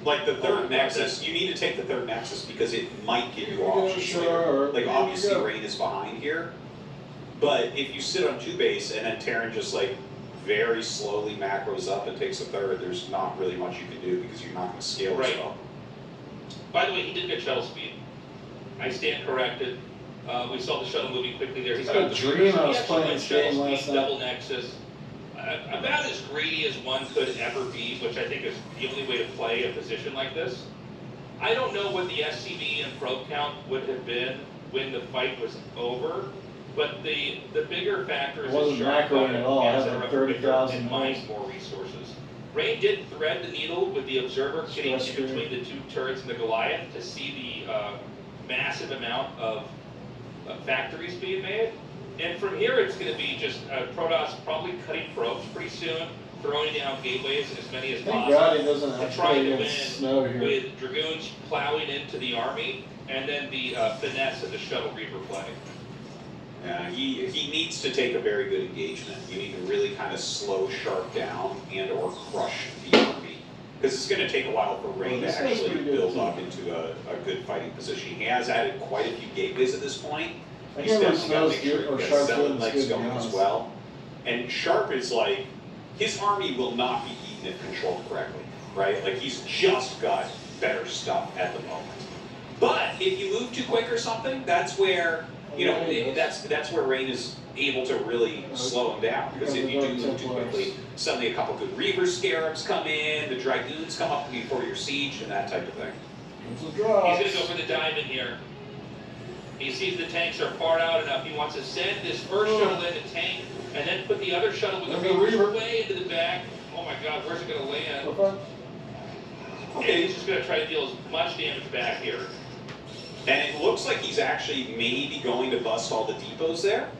Like the 3rd Nexus, you need to take the 3rd Nexus because it might give you options later. Like, obviously Rain is behind here, but if you sit on 2-base and then Terran just like very slowly macros up and takes a 3rd, there's not really much you can do because you're not going to scale as well. By the way, he did get shuttle speed. I stand corrected. We saw the shuttle moving quickly there. He's got the dream I was playing this game last night. Double Nexus. About as greedy as one could ever be, which I think is the only way to play a position like this. I don't know what the SCV and probe count would have been when the fight was over, but the bigger factor is wasn't macroing at all. I had like 30,000 and mines more resources. Rain did thread the needle with the observer getting in between the 2 turrets and the Goliath to see the massive amount of factories being made. And from here, it's going to be just Protoss probably cutting probes pretty soon, throwing down gateways as many as possible. Thank God he doesn't have to trying to win snow here. with Dragoons plowing into the army, and then the finesse of the Shuttle Reaper play. Yeah, he needs to take a very good engagement. You need to really kind of slow Sharp down and or crush the army. Because it's going to take a while for Rain to actually build up into a good fighting position. He has added quite a few gateways at this point. He's definitely got to make sure he gets 7 legs going as well. And Sharp is like, his army will not be eaten if controlled correctly, right? Like, he's just got better stuff at the moment. But if you move too quick or something, that's where, that's where Rain is able to really slow him down. Because if you do move too quickly, suddenly a couple good Reaver Scarabs come in, the Dragoons come up before your siege, and that type of thing. He's going to go for the diamond here. He sees the tanks are far out enough. He wants to send this first shuttle in to tank, and then put the other shuttle with the Reaver way into the back. Oh my God, where's it going to land? Okay, he's just going to try to deal as much damage back here. And it looks like he's actually maybe going to bust all the depots there.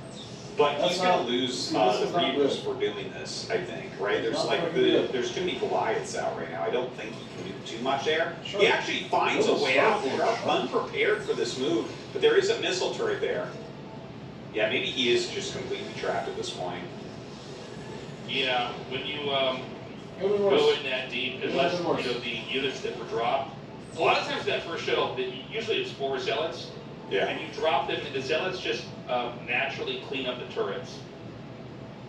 But he's going to lose the Reavers for doing this, I think, right? There's like there's too many Goliaths out right now. I don't think he can do too much there. He actually finds a way out. Sharp unprepared for this move, but there is a missile turret there. Yeah, maybe he is just completely trapped at this point. Yeah, when you go in that deep, unless the units that were dropped, a lot of times that first shuttle, usually it's 4 Zealots. Yeah. And you drop them, and the Zealots just naturally clean up the turrets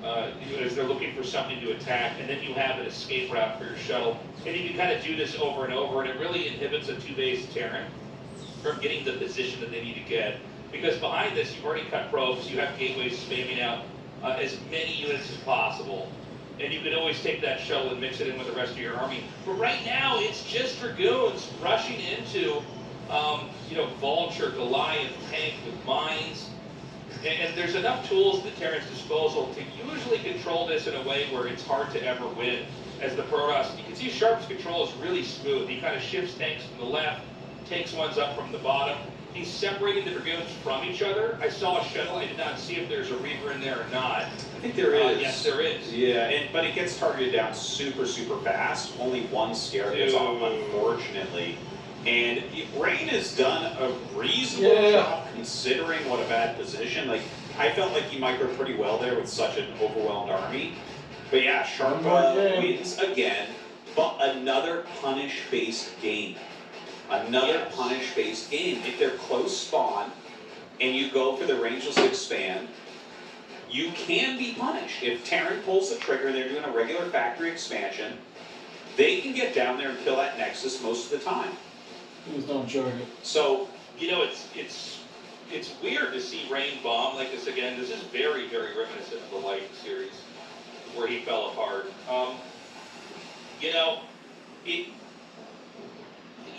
as they're looking for something to attack, and then you have an escape route for your shuttle. And you can kind of do this over and over, and it really inhibits a 2-base Terran from getting the position that they need to get. Because behind this, you've already cut probes, you have gateways spamming out as many units as possible. and you could always take that shuttle and mix it in with the rest of your army. But right now, it's just Dragoons rushing into, Vulture, Goliath, tank with mines. And there's enough tools at Terran's disposal to usually control this in a way where it's hard to ever win. As the Protoss, you can see Sharp's control is really smooth. He kind of shifts tanks from the left, takes ones up from the bottom. He's separating the Dragoons from each other. I saw a shuttle. I did not see if there's a Reaver in there or not. I think there is. Yes, there is. Yeah, but it gets targeted down super, super fast. Only one scare gets off, unfortunately. And Rain has done a reasonable job considering what a bad position. Like, I felt like he microed pretty well there with such an overwhelmed army. But yeah, Sharp wins again, but another punish-based game. Another punish-based game. If they're close spawn and you go for the rangeless expand, you can be punished. If Terran pulls the trigger, they're doing a regular factory expansion, they can get down there and kill that Nexus most of the time. Please don't choke it. So, it's weird to see Rain bomb like this again. This is very, very reminiscent of the Light series, where he fell apart.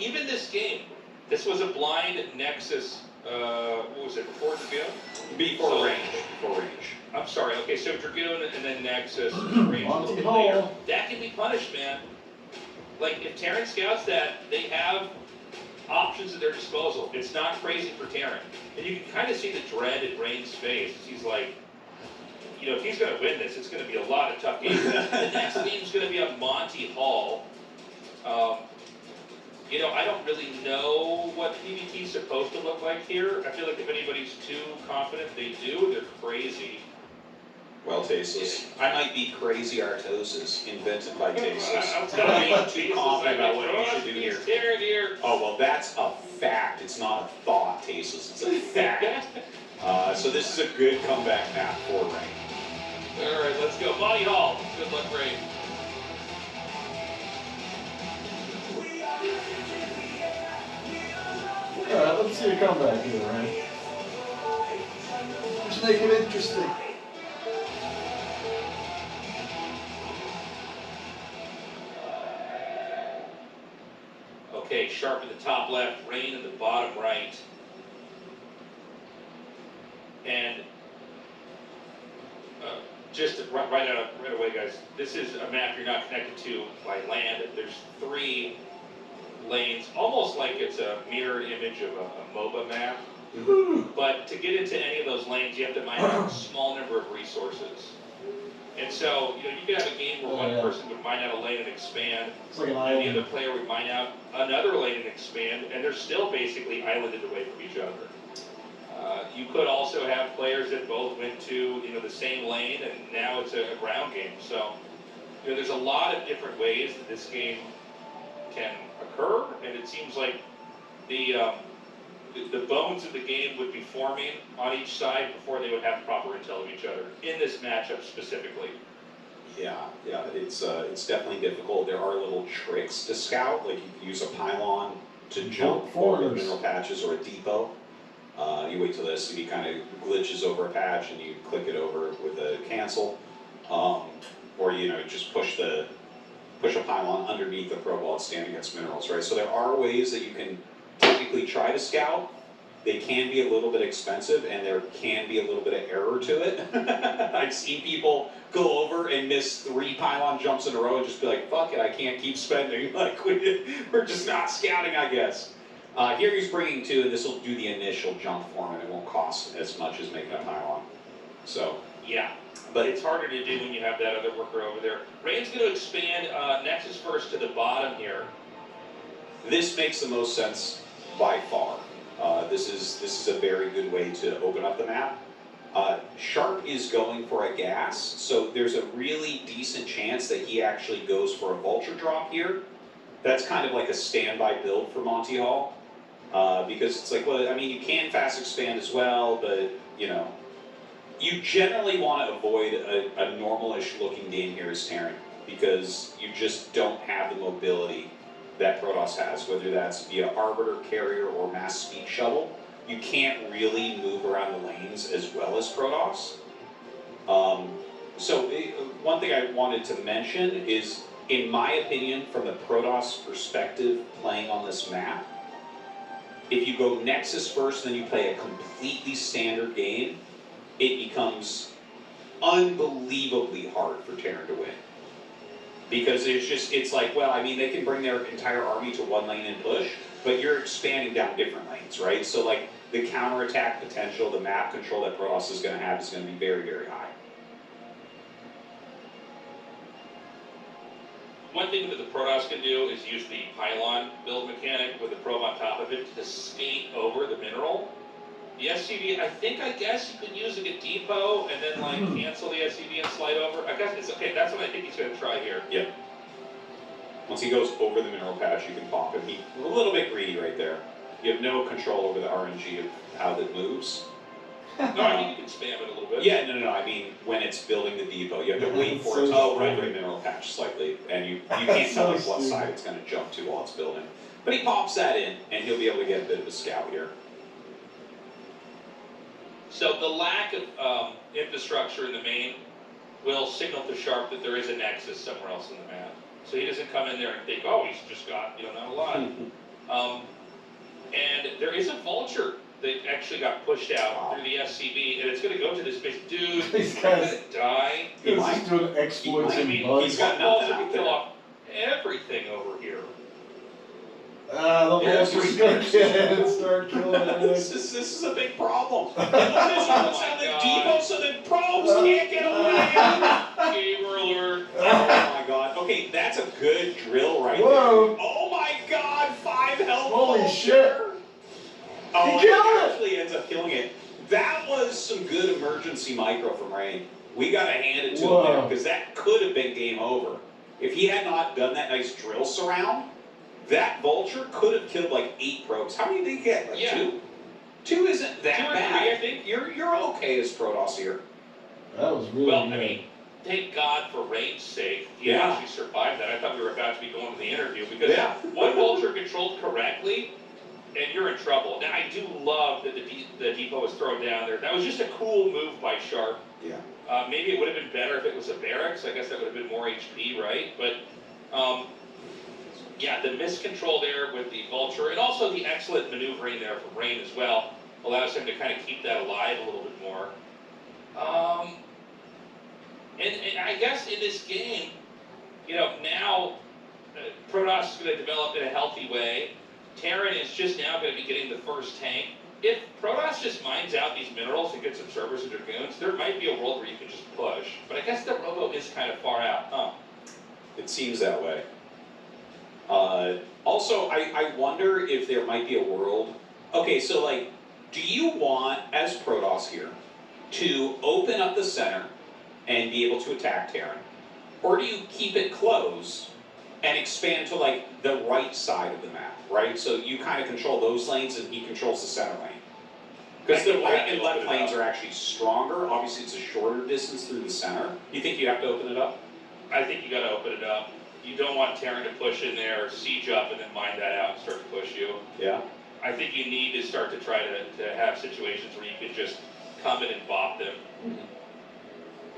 Even this game, this was a blind Nexus, what was it, before Dragoon? Before range. Before range. I'm sorry, okay, so Dragoon and then Nexus, range a little bit later. That can be punished, man. Like, if Terran scouts that, they have options at their disposal. It's not crazy for Terran. And you can kind of see the dread in Rain's face. He's like, if he's going to win this, it's going to be a lot of tough games. The next game's going to be on Monty Hall. I don't really know what PvP is supposed to look like here. I feel like if anybody's too confident they do, they're crazy. Well, Tasteless. I might be crazy Artosis, invented by Tasteless. I'm not too confident about what you should do here. Oh, well, that's a fact. It's not a thought, Tasteless. It's a fact. So this is a good comeback map for Rain. All right, let's go. Monty Hall. Good luck, Rain. Alright, let's see a comeback here, right? Let's make it interesting. Okay, Sharp in the top left, Rain in the bottom right. And just right away, guys, this is a map you're not connected to by land. There's 3 lanes, almost like it's a mirrored image of a MOBA map. But to get into any of those lanes, you have to mine out a small number of resources. And so, you can have a game where one person would mine out a lane and expand, It's like an and island. the other player would mine out another lane and expand, and they're still basically islanded away from each other. You could also have players that both went to the same lane, and now it's a ground game. So there's a lot of different ways that this game can occur, and it seems like the bones of the game would be forming on each side before they would have proper intel of each other in this matchup specifically. Yeah, it's definitely difficult. There are little tricks to scout, like you can use a pylon to jump over mineral patches or a depot. You wait till the SCV kind of glitches over a patch and you click it over with a cancel, or just push a pylon underneath the probe while it's standing against minerals, right? So there are ways that you can technically try to scout. They can be a little bit expensive, and there can be a little bit of error to it. I've seen people go over and miss 3 pylon jumps in a row and just be like, fuck it, I can't keep spending. Like, we're just not scouting, I guess. Here he's bringing 2, and this will do the initial jump for him, and it won't cost as much as making a pylon. So, yeah. But it's harder to do when you have that other worker over there. Rain's going to expand Nexus first to the bottom here. This makes the most sense by far. This is a very good way to open up the map. Sharp is going for a gas, so there's a really decent chance that he actually goes for a vulture drop here. That's kind of like a standby build for Monty Hall, because it's like, well, I mean, you can fast expand as well, but you generally want to avoid a normal-ish looking game here as Terran, because you just don't have the mobility that Protoss has, whether that's via Arbiter, Carrier, or Mass Speed Shuttle. You can't really move around the lanes as well as Protoss. So one thing I wanted to mention is, in my opinion, from the Protoss perspective playing on this map, if you go Nexus first, then you play a completely standard game, it becomes unbelievably hard for Terran to win. Because it's like, well, I mean, they can bring their entire army to one lane and push, but you're expanding down different lanes, right? So like, the counterattack potential, the map control that Protoss is going to have is going to be very, very high. One thing that the Protoss can do is use the pylon build mechanic with the probe on top of it to skate over the mineral. The SCV, I guess you could use like a depot and then like cancel the SCV and slide over. I guess it's okay, that's what I think he's going to try here. Yep. Once he goes over the mineral patch, you can pop him. He's a little bit greedy right there. You have no control over the RNG of how that moves. No, I think you can spam it a little bit. Yeah, no. I mean, when it's building the depot, you have to wait for it to go over the mineral patch slightly, and you can't tell like what side it's going to jump to while it's building. But he pops that in, and he'll be able to get a bit of a scout here. So the lack of infrastructure in the main will signal to Sharp that there is a nexus somewhere else in the map. So he doesn't come in there and think, oh, he's just got, not a lot. And there is a vulture that actually got pushed out through the SCB, and it's going to go to this base. Dude, he's going to die. He's just doing exploits and bugs. He's got vulture can kill off everything over here. The vulture's going to start killing everything. This is a big problem. It looks on the depot so that probes can't get away. Gamer alert. Oh my god. Okay, that's a good drill right Whoa. there. Oh my god, 5 health. Holy shit. Oh, He killed he it. actually ends up killing it. That was some good emergency micro from Rain. We got to hand it to him there, because that could have been game over. If he had not done that nice drill surround, that vulture could have killed like 8 probes. How many did he get? Like 2? 2 isn't that 2 or bad. 3, I think. You're okay as Protoss here. That was really Well, good. I mean, thank God for Rain's sake, he Yeah. actually survived that. I thought we were about to be going to the interview, because one vulture controlled correctly, and you're in trouble. Now, I do love that the depot was thrown down there. That was just a cool move by Sharp. Yeah. Maybe it would have been better if it was a barracks. I guess that would have been more HP, right? But, yeah, the miscontrol there with the vulture, and also the excellent maneuvering there from Rain as well, allows him to kind of keep that alive a little bit more. And I guess in this game, now Protoss is going to develop in a healthy way. Terran is just now going to be getting the first tank. If Protoss just mines out these minerals and gets observers and dragoons, there might be a world where you can just push. But I guess the robo is kind of far out, huh? It seems that way. Also, I wonder if there might be a world. Okay, so like, do you want, as Protoss here, to open up the center and be able to attack Terran? Or do you keep it closed and expand to like the right side of the map, right? So you kind of control those lanes and he controls the center lane. Because the right and left lanes are actually stronger. Obviously it's a shorter distance through the center. You think you have to open it up? I think you got to open it up. You don't want Terran to push in there, siege up, and then mine that out and start to push you. Yeah. I think you need to start to try to have situations where you can just come in and bop them.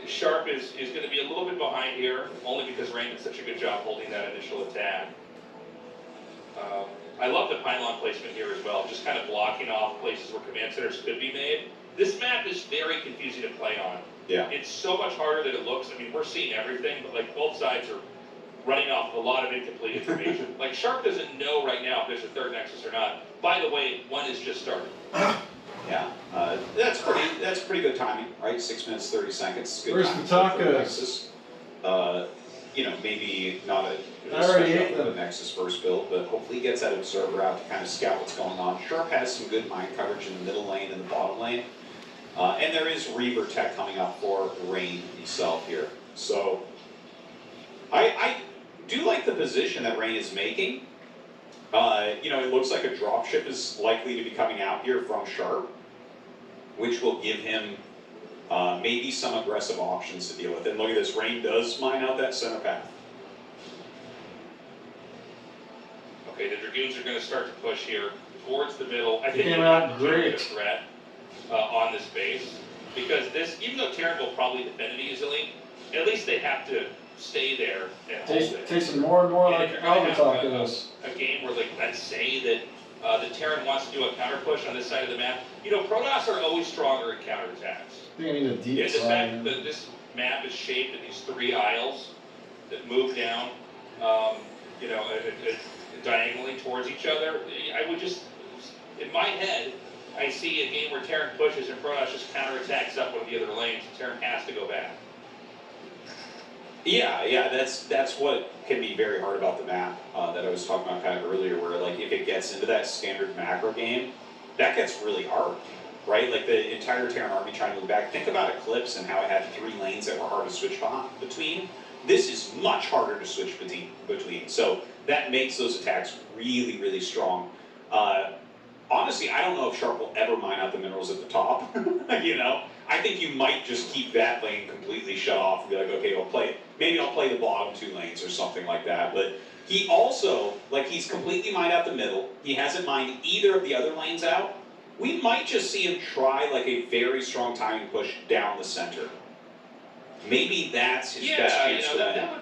Sharp is going to be a little bit behind here, only because Rain did such a good job holding that initial attack. I love the pylon placement here as well, just kind of blocking off places where command centers could be made. This map is very confusing to play on. Yeah. It's so much harder than it looks. I mean, we're seeing everything, but like both sides are running off of a lot of incomplete information. Like Sharp doesn't know right now if there's a third nexus or not. By the way, one has just started. Yeah, that's pretty good timing, right? 6 minutes 30 seconds. Good Where's timing the for tacos? Nexus. Maybe not a I already ate the them. Nexus first build, but hopefully he gets that observer out to kind of scout what's going on. Sharp has some good mine coverage in the middle lane and the bottom lane, and there is Reaver tech coming up for Rain himself here. So I do like the position that Rain is making. It looks like a dropship is likely to be coming out here from Sharp, which will give him maybe some aggressive options to deal with. And look at this, Rain does mine out that center path. Okay, the Dragoons are going to start to push here towards the middle. I think Came they're out not generate a great. threat on this base, because this, even though Terran will probably defend it easily, at least they have to stay there and hold it. Tasting more and more And like if you're gonna have Avatar to this. a game where, like, let's say that the Terran wants to do a counter push on this side of the map, you know, Protoss are always stronger at counterattacks. I think I need a deep Yeah, the slide. fact that this map is shaped in these 3 aisles that move down, you know, diagonally towards each other, I would just, in my head, I see a game where Terran pushes and Protoss just counterattacks up one of the other lanes, and Terran has to go back. Yeah, that's what can be very hard about the map that I was talking about kind of earlier, where like if it gets into that standard macro game, that gets really hard, right? Like the entire Terran army trying to move back. Think about Eclipse and how it had 3 lanes that were hard to switch between. This is much harder to switch between. So that makes those attacks really, really strong. Honestly, I don't know if Sharp will ever mine out the minerals at the top. You know, I think you might just keep that lane completely shut off and be like, okay, maybe I'll play the bottom 2 lanes or something like that. But he also, like, he's completely mined out the middle. He hasn't mined either of the other lanes out. We might just see him try like a very strong timing push down the center. Maybe that's his best chance to win.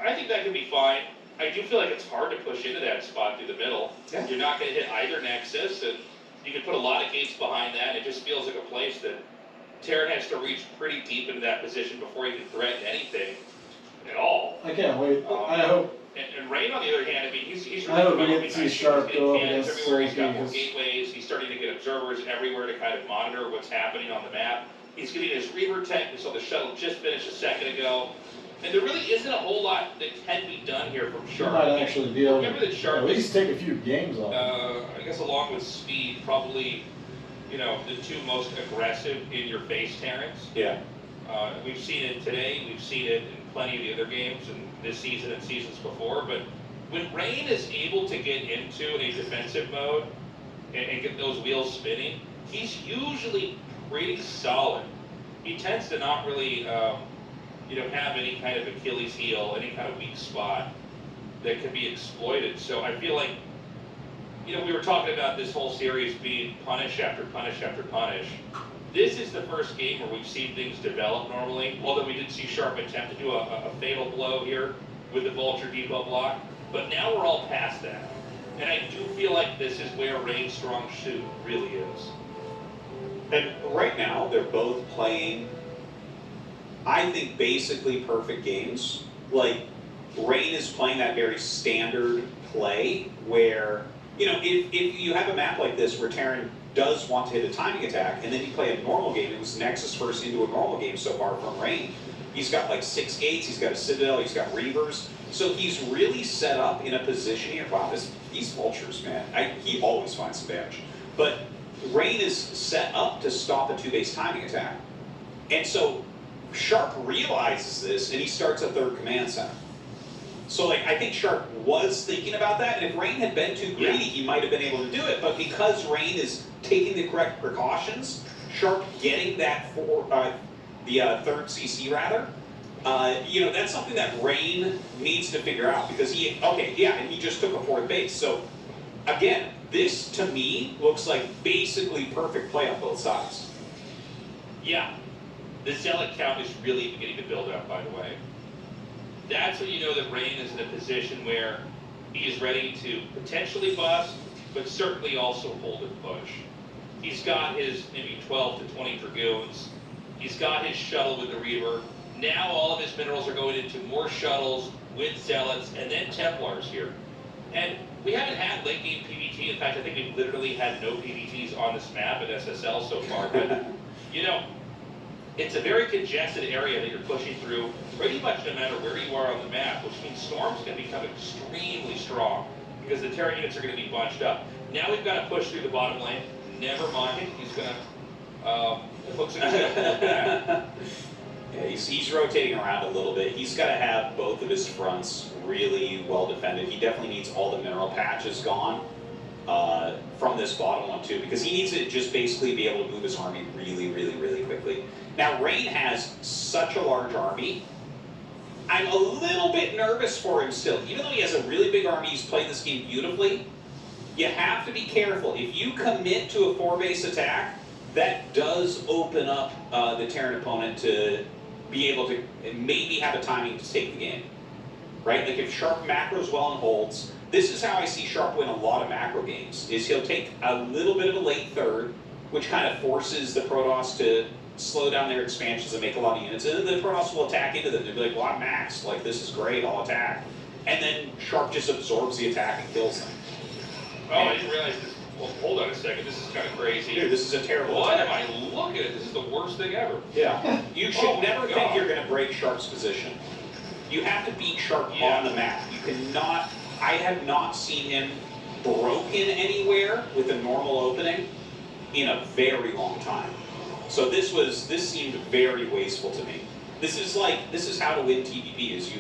I think that could be fine. I do feel like it's hard to push into that spot through the middle. Yeah. You're not going to hit either nexus, and you can put a lot of gates behind that. It just feels like a place that Terran has to reach pretty deep into that position before he can threaten anything at all. I can't wait. I hope. And Rain, on the other hand, I mean, he's I hope we really get to see Sharp go up against everywhere. He's got more Soulspeakers. gateways. He's starting to get observers everywhere to kind of monitor what's happening on the map. He's getting his Reaver tech. We saw the shuttle just finished a second ago. And there really isn't a whole lot that can be done here from He Sharp. might actually be able Remember that to Sharp at least take a few games off. I guess along with speed, probably, you know, the 2 most aggressive in your face Terrans. Yeah. We've seen it today. We've seen it in plenty of the other games, and this season and seasons before. But when Rain is able to get into a defensive mode and get those wheels spinning, he's usually pretty solid. He tends to not really, you know, have any kind of Achilles heel, any kind of weak spot that can be exploited. So I feel like, you know, we were talking about this whole series being punish after punish after punish. This is the first game where we've seen things develop normally, although we did see Sharp attempt to do a fatal blow here with the Vulture depot block. But now we're all past that. And I do feel like this is where Rain's strong suit really is. And right now, they're both playing, I think, basically perfect games. Like, Rain is playing that very standard play where, you know, if you have a map like this where Terran does want to hit a timing attack, and then you play a normal game, it was Nexus first into a normal game so far from Rain. He's got like 6 gates, he's got a Citadel, he's got Reavers. So he's really set up in a position here. Wow, these Vultures, man. He always finds some damage. But Rain is set up to stop a 2-base timing attack. And so Sharp realizes this, and he starts a 3rd command center. So, like, I think Sharp was thinking about that, and if Rain had been too greedy, he might have been able to do it. But because Rain is taking the correct precautions, Sharp getting that the 3rd CC rather, you know, that's something that Rain needs to figure out, because and he just took a 4th base. So, again, this to me looks like basically perfect play on both sides. Yeah, the Zealot count is really beginning to build up, by the way. That's when you know that Rain is in a position where he is ready to potentially bust, but certainly also hold and push. He's got his maybe 12 to 20 Dragoons. He's got his shuttle with the Reaver. Now all of his minerals are going into more shuttles with Zealots and then Templars here. And we haven't had late game PvT. In fact, I think we've literally had no PvTs on this map at SSL so far. But, you know, it's a very congested area that you're pushing through pretty much no matter where you are on the map, which means Storm's going to become extremely strong because the Terran units are going to be bunched up. Now we've got to push through the bottom lane. Never mind, he's going to Hook's going to hold back. Yeah, he's rotating around a little bit. He's got to have both of his fronts really well defended. He definitely needs all the mineral patches gone from this bottom one too, because he needs to just basically be able to move his army really, really, really quickly. Now, Rain has such a large army. I'm a little bit nervous for him still. Even though he has a really big army, he's played this game beautifully. You have to be careful. If you commit to a 4-base attack, that does open up the Terran opponent to be able to maybe have a timing to take the game, right? Like if Sharp macros well and holds, this is how I see Sharp win a lot of macro games, is he'll take a little bit of a late third, which kind of forces the Protoss to slow down their expansions and make a lot of units, and then the Protoss will attack into them. They'll be like, well, I'm maxed, like this is great, I'll attack. And then Sharp just absorbs the attack and kills them. Oh, I didn't realize this. Well, hold on a second, this is kind of crazy. Dude, this is a terrible What attack. am I looking at? This is the worst thing ever. Yeah. You should Oh never my think God. you're going to break Sharp's position. You have to beat Sharp Yeah. on the map. You cannot, I have not seen him broken anywhere with a normal opening in a very long time. So this seemed very wasteful to me. This is how to win TPP, is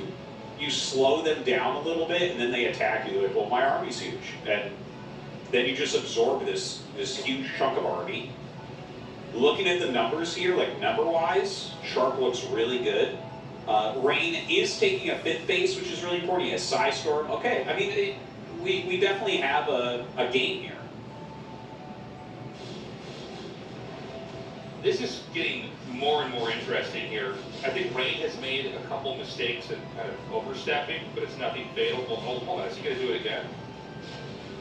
you slow them down a little bit and then they attack you. They're like, well, my army's huge. And then you just absorb this huge chunk of army. Looking at the numbers here, like number-wise, Sharp looks really good. Rain is taking a 5th base, which is really important. He has Psystorm. Okay, I mean, we definitely have a game here. This is getting more and more interesting here. I think Rain has made a couple mistakes and kind of overstepping, but it's nothing fatal. Well, hold on, is he going to do it again?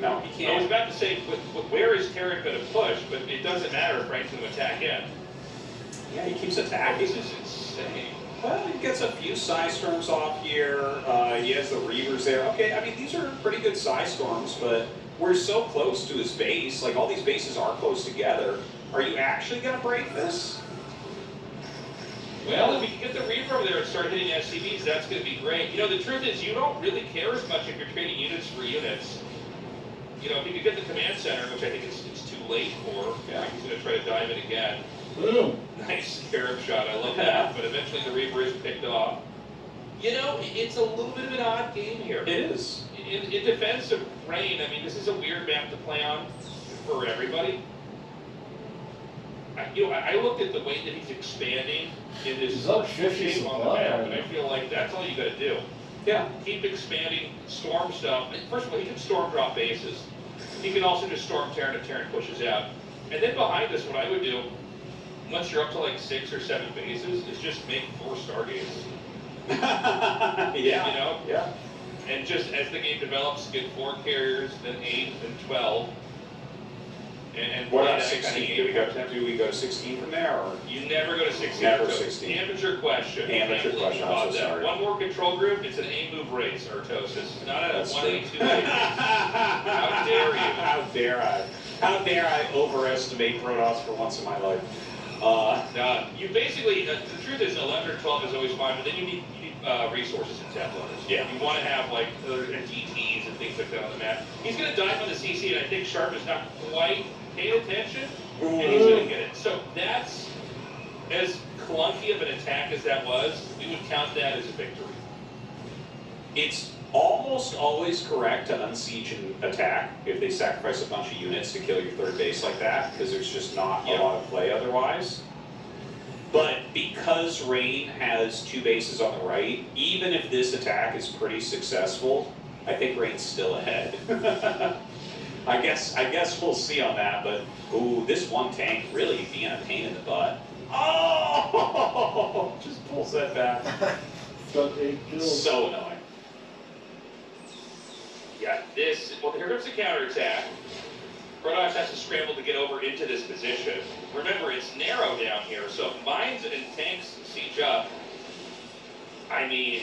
No, he I was can't. about to say, where is Terran going to push? But it doesn't matter if Rain's going to attack in. Yeah, he keeps attacking. This is insane. Well, he gets a few Psystorms off here. He has the Reavers there. Okay, I mean, these are pretty good Psystorms, but we're so close to his base. Like, all these bases are close together. Are you actually going to break this? Well, if we can get the Reaver over there and start hitting SCVs, that's going to be great. You know, the truth is, you don't really care as much if you're trading units for units. You know, if you could get the command center, which I think it's too late for, Yeah. he's going to try to dive it again. Boom. Nice Scarab shot, I love that. But eventually the Reaver is picked off. You know, it's a little bit of an odd game here. It is. In defense of Rain, I mean, this is a weird map to play on for everybody. I looked at the way that he's expanding in this He's up 50 shape on the supply map, right and I now. feel like that's all you got to do. Yeah. Keep expanding storm stuff. First of all, he can storm drop bases. He can also just storm Terran if Terran pushes out. And then behind us, what I would do, once you're up to like 6 or 7 bases, is just make 4 Stargates. Yeah. You know? Yeah. And just as the game develops, get 4 carriers, then 8, then 12. And What play about that kind of 16? game. Do we go to 16 from there, or? You never go to 16. Never So, 16. Amateur question. Amateur Can't believe question, you I'm bought so that. sorry. One more control group, it's an A-move race, Artos. It's not a That's 1A, true. 2A. How dare you. How dare I? How dare I overestimate Protoss for once in my life? You basically, the truth is 11 or 12 is always fine, but then you need resources and Templars. Yeah. You want to have like other DTs and things like that on the map. He's going to dive on the CC, and I think Sharp is not quite paying attention, and he's going to get it. So that's, as clunky of an attack as that was, we would count that as a victory. It's almost always correct to unsiege and attack if they sacrifice a bunch of units to kill your 3rd base like that, because there's just not a lot of play otherwise. But because Rain has 2 bases on the right, even if this attack is pretty successful, I think Rain's still ahead. I guess we'll see on that, but ooh, this one tank really being a pain in the butt. Oh, just pulls that back. Got 8 kills. So annoying. Yeah, well, here comes the counterattack. Protoss has to scramble to get over into this position. Remember, it's narrow down here, so if mines and tanks siege up, I mean,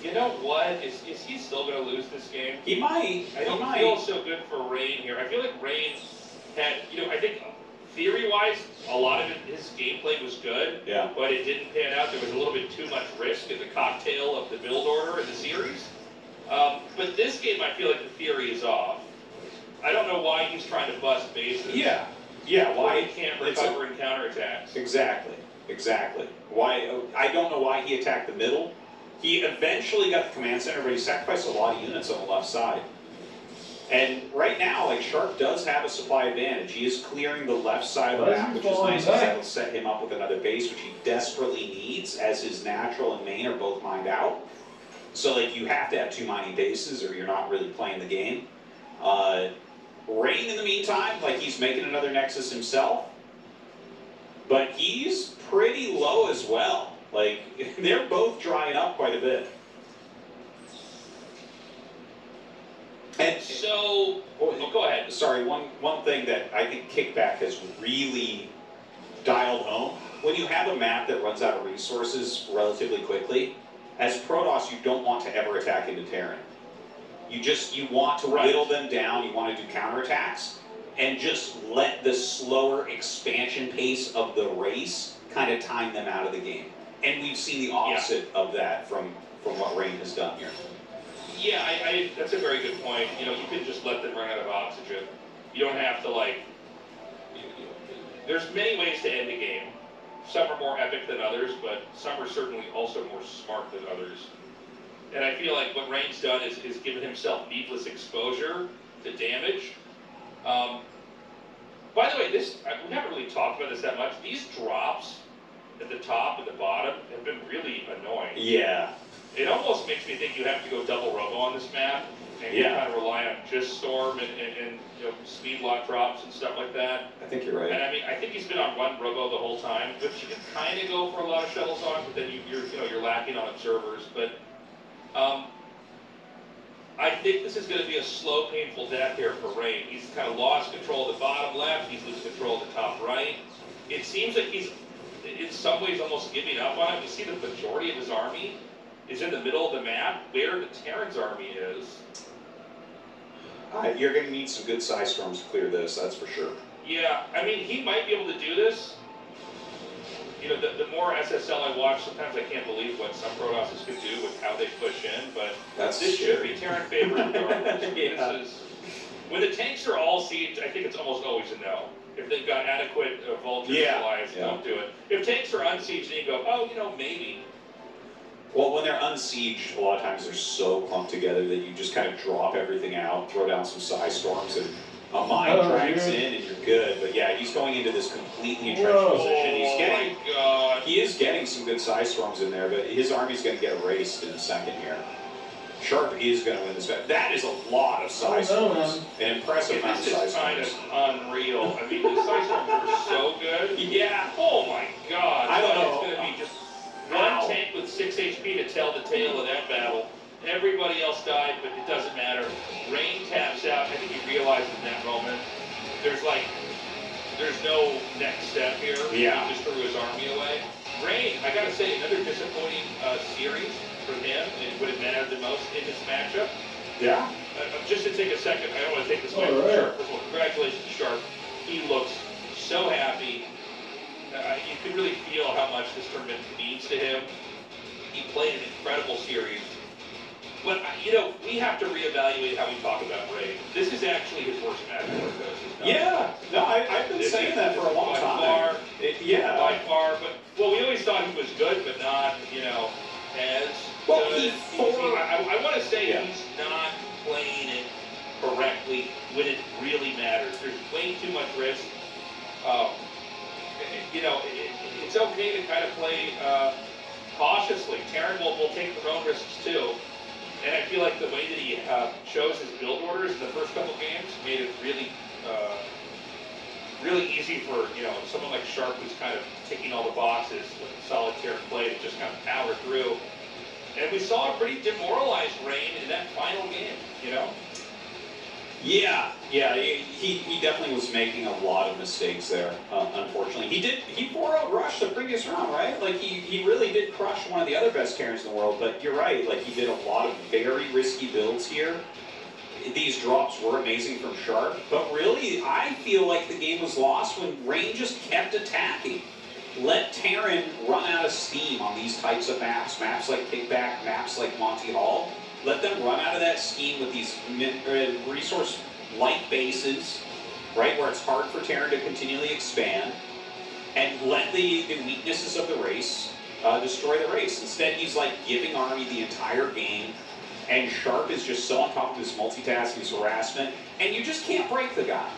you know what? Is he still going to lose this game? He might. I don't feel so good for Rain here. I feel like Rain had, I think theory-wise, a lot of his gameplay was good, Yeah. but it didn't pan out. There was a little bit too much risk in the cocktail of the build order in the series. But this game, I feel like the theory is off. I don't know why he's trying to bust bases. Yeah. Why he can't recover in counterattacks. Exactly. Why? I don't know why he attacked the middle. He eventually got the command center, but he sacrificed a lot of units on the left side. And right now, like, Sharp does have a supply advantage. He is clearing the left side of the map, which is nice, because that will set him up with another base, which he desperately needs, as his natural and main are both mined out. So, like, you have to have 2 mining bases, or you're not really playing the game. Rain, in the meantime, like, he's making another Nexus himself. but he's pretty low as well. Like, they're both drying up quite a bit. And so, go ahead. Sorry, one thing that I think Kickback has really dialed home, when you have a map that runs out of resources relatively quickly, as Protoss, you don't want to ever attack into Terran. You want to whittle them down, you want to do counterattacks, and just let the slower expansion pace of the race kind of time them out of the game. And we've seen the opposite of that from what Rain has done here. Yeah, that's a very good point. You know, you can just let them run out of oxygen. You don't have to, like, there's many ways to end a game. Some are more epic than others, but some are certainly also more smart than others. And I feel like what Rain's done is given himself needless exposure to damage. By the way, we haven't really talked about this that much. These drops at the top and the bottom have been really annoying. Yeah. It almost makes me think you have to go double robo on this map and you kind of rely on just storm and you know, speed lock drops and stuff like that. I think you're right. And I mean, I think he's been on one robo the whole time, which you can kind of go for a lot of shuttles on, but then you're lacking on observers. But I think this is going to be a slow, painful death here for Rain. He's kind of lost control of the bottom left. He's losing control of the top right. It seems like he's, in some ways, almost giving up on it. You see the majority of his army is in the middle of the map, where the Terran's army is. You're going to need some good size storms to clear this, that's for sure. Yeah, I mean, he might be able to do this. You know, the more SSL I watch, sometimes I can't believe what some Protosses could do with how they push in, but this should be Terran favorite regardless. When the tanks are all sieged, I think it's almost always a no. If they've got adequate vultures allies, don't do it. If tanks are unsieged, then you go, oh, you know, maybe. Well, when they're unsieged, a lot of times they're so clumped together that you just kind of drop everything out, throw down some size storms, and a mine drags in, and you're good. But yeah, he's going into this completely entrenched position. He is getting some good size storms in there, but his army's going to get erased in a second here. Sharp is going to win this battle. That is a lot of size storms. An impressive amount of size storms. This is kind of unreal. I mean, the size storms are so good. Yeah. Oh my God. I don't know. It's going to be just one tank with 6 HP to tell the tale of that battle. Everybody else died, but it doesn't matter. Rain taps out. I think he realized in that moment there's no next step here. Yeah. He just threw his army away. Rain, I gotta say, another disappointing series from him. It would have mattered the most in this matchup. Yeah. Just to take a second, I don't want to take this away from Sharp. First of all, congratulations to Sharp. He looks so happy. You can really feel how much this tournament means to him. He played an incredible series. But, you know, we have to reevaluate how we talk about Ray. This is actually his worst match. Yeah. No, I've been saying that for a long time. By far. But, well, we always thought he was good, but not, you know, as well, good. I want to say he's not playing it correctly when it really matters. There's way too much risk. You know, it's okay to kind of play cautiously. Terran will take their own risks too. And I feel like the way that he chose his build orders in the first couple games made it really, really easy for, you know, someone like Sharp who's kind of ticking all the boxes with solid Terran play to just kind of power through. And we saw a pretty demoralized Rain in that final game, you know? Yeah, he definitely was making a lot of mistakes there, unfortunately. He 4-out rushed the previous round, right? Like, he really did crush one of the other best Terrans in the world, but you're right, like, he did a lot of very risky builds here. These drops were amazing from Sharp, but really, I feel like the game was lost when Rain just kept attacking. Let Terran run out of steam on these types of maps like Kickback, maps like Monty Hall. Let them run out of that steam with these resource-light bases, right, where it's hard for Terran to continually expand, and let the weaknesses of the race destroy the race. Instead, he's like giving Army the entire game, and Sharp is just so on top of his multitasking, his harassment, and you just can't break the guy.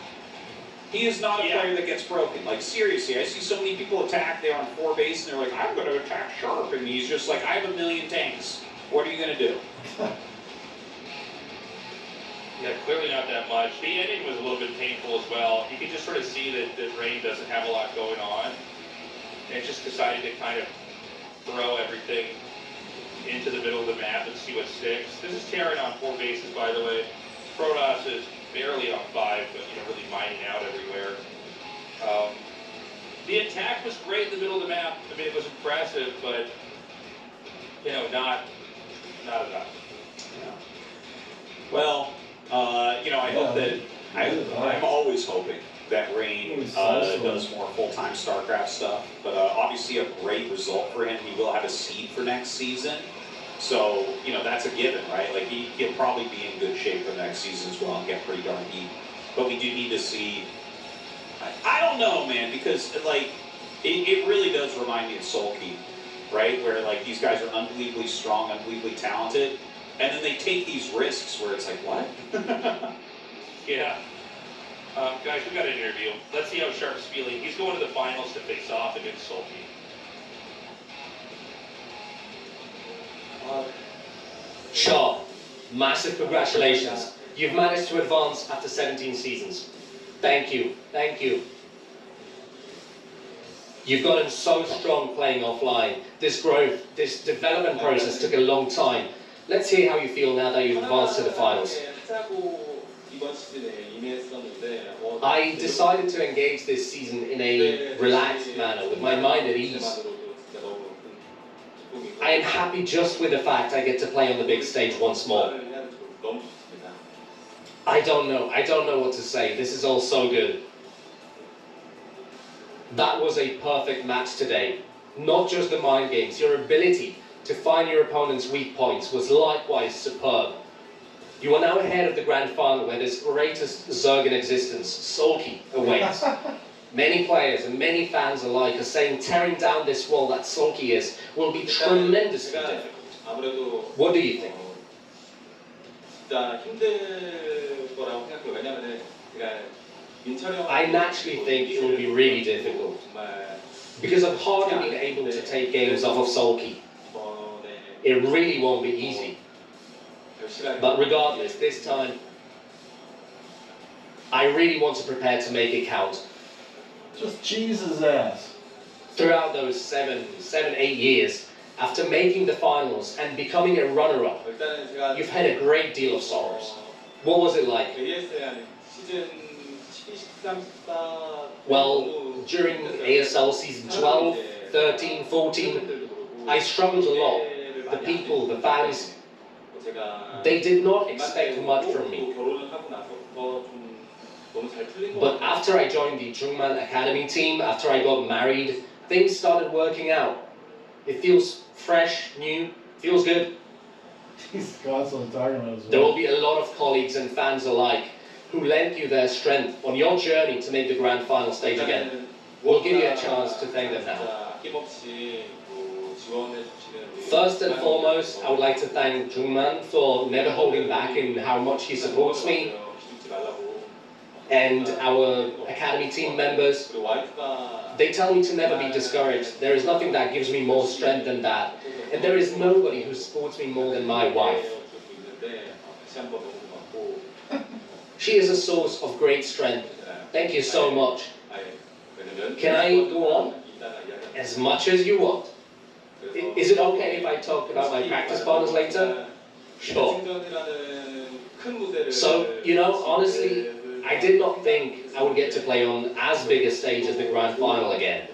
He is not a player that gets broken. Like, seriously, I see so many people attack, they're on 4 base, and they're like, I'm going to attack Sharp, and he's just like, I have 1,000,000 tanks. What are you going to do? Yeah, clearly not that much. The ending was a little bit painful as well. You can just sort of see that Rain doesn't have a lot going on. and just decided to kind of throw everything into the middle of the map and see what sticks. This is Terran on 4 bases, by the way. Protoss is barely on 5, but really mining out everywhere. The attack was great in the middle of the map. I mean, it was impressive, but not enough. Yeah. Well, I hope that I'm always hoping that Rain does more full-time StarCraft stuff. But obviously, a great result for him. He will have a seed for next season. So, that's a given, right? Like, he'll probably be in good shape for next season as well and get pretty darn deep. But we do need to see... I don't know, man, because, like, it really does remind me of Sulky, right? Where, like, these guys are unbelievably strong, unbelievably talented, and then they take these risks where it's like, what? Yeah. Guys, we've got an interview. Let's see how Sharp's feeling. He's going to the finals to face off against Sulky. Sharp, massive congratulations. You've managed to advance after 17 seasons. Thank you, thank you. You've gotten so strong playing offline. This growth, this development process took a long time. Let's hear how you feel now that you've advanced to the finals. I decided to engage this season in a relaxed manner, with my mind at ease. I am happy just with the fact I get to play on the big stage once more. I don't know what to say. This is all so good. That was a perfect match today. Not just the mind games, your ability to find your opponent's weak points was likewise superb. You are now ahead of the grand final where this greatest Zerg in existence, Sulky, awaits. Many players and many fans alike are saying tearing down this wall that Sulky is will be tremendously difficult. What do you think? I naturally think it will be really difficult because I've hardly been able to take games off of Sulky. It really won't be easy. But regardless, this time, I really want to prepare to make it count. Just cheese his ass. Throughout those 8 years, after making the finals and becoming a runner-up, you've had a great deal of sorrows. What was it like? Well, during ASL season 12, 13, 14, I struggled a lot. The people, the fans, they did not expect much from me. But after I joined the Jungman Academy team, after I got married, things started working out. It feels fresh, new, feels good. He's constantly talking about his There will be a lot of colleagues and fans alike who lent you their strength on your journey to make the grand final stage again. We'll give you a chance to thank them now. First and foremost, I would like to thank Jungman for never holding back in how much he supports me, and our academy team members. They tell me to never be discouraged. There is nothing that gives me more strength than that, and there is nobody who supports me more than my wife. She is a source of great strength. Thank you so much. Can I go on? As much as you want. Is it okay if I talk about my practice partners later? Sure. So, honestly, I did not think I would get to play on as big a stage as the grand final again.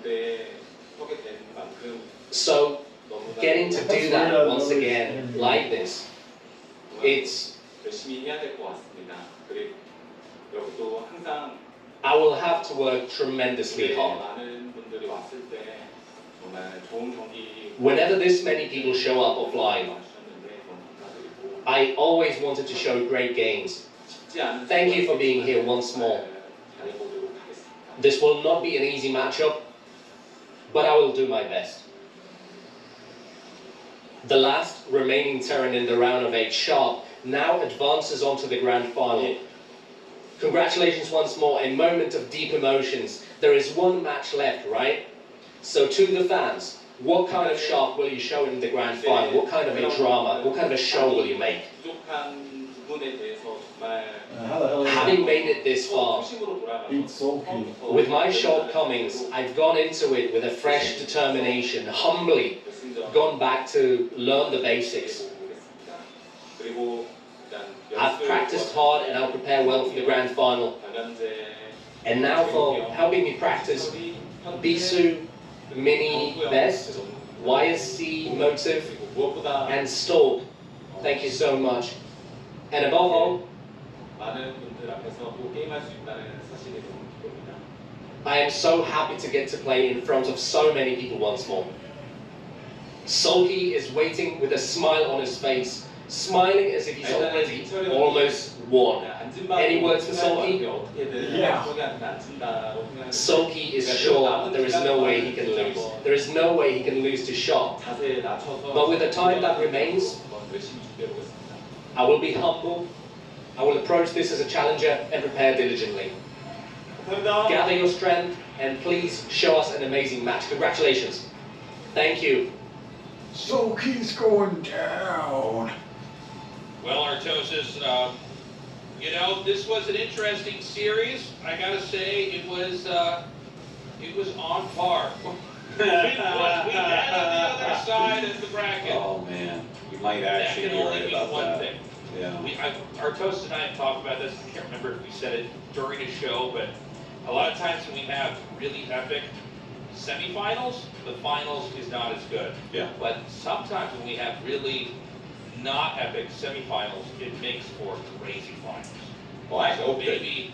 So, getting to do that once again, like this, I will have to work tremendously hard. Whenever this many people show up offline, I always wanted to show great games. Thank you for being here once more. This will not be an easy matchup, but I will do my best. The last remaining Terran in the round of 8, Sharp, now advances onto the grand final. Congratulations once more, a moment of deep emotions. There is one match left, right? So to the fans, what kind of Sharp will you show in the grand final? What kind of a drama, what kind of a show will you make? 부분에 대해서 정말 How the hell Having made it this far, 초심으로 beat 돌아가서 Sulky? with my shortcomings, I've gone into it with a fresh determination, humbly gone back to learn the basics. 그리고 일단 I've practiced hard and I'll prepare well for the grand final. 다람쥐 And now for helping me practice Bisu, Mini, Best, YSC, Motive, 무엇보다 and Stalk. Thank you so much. And above all, 많은 분들 앞에서 또 게임할 수 있다는 사실이 너무 기쁩니다. I am so happy to get to play in front of so many people once more. Sulky is waiting with a smile on his face, smiling as if he's already almost won. Any words for Sulky? Yeah. Sulky is sure there is no way he can lose. There is no way he can lose to Sharp. But with the time that remains, I will be humble. I will approach this as a challenger and prepare diligently. Gather your strength and please show us an amazing match. Congratulations. Thank you. Sulky's going down. Well, Artosis, you know, this was an interesting series. I gotta say, it was on par. We had on the other side of the bracket. Oh man, you might That actually can be only right mean about one that. thing. Yeah. Artosis and I have talked about this. I can't remember if we said it during the show, but a lot of times when we have really epic semifinals, the finals is not as good. Yeah. But sometimes when we have really not epic semifinals, it makes for crazy finals. Well, I So hope that. maybe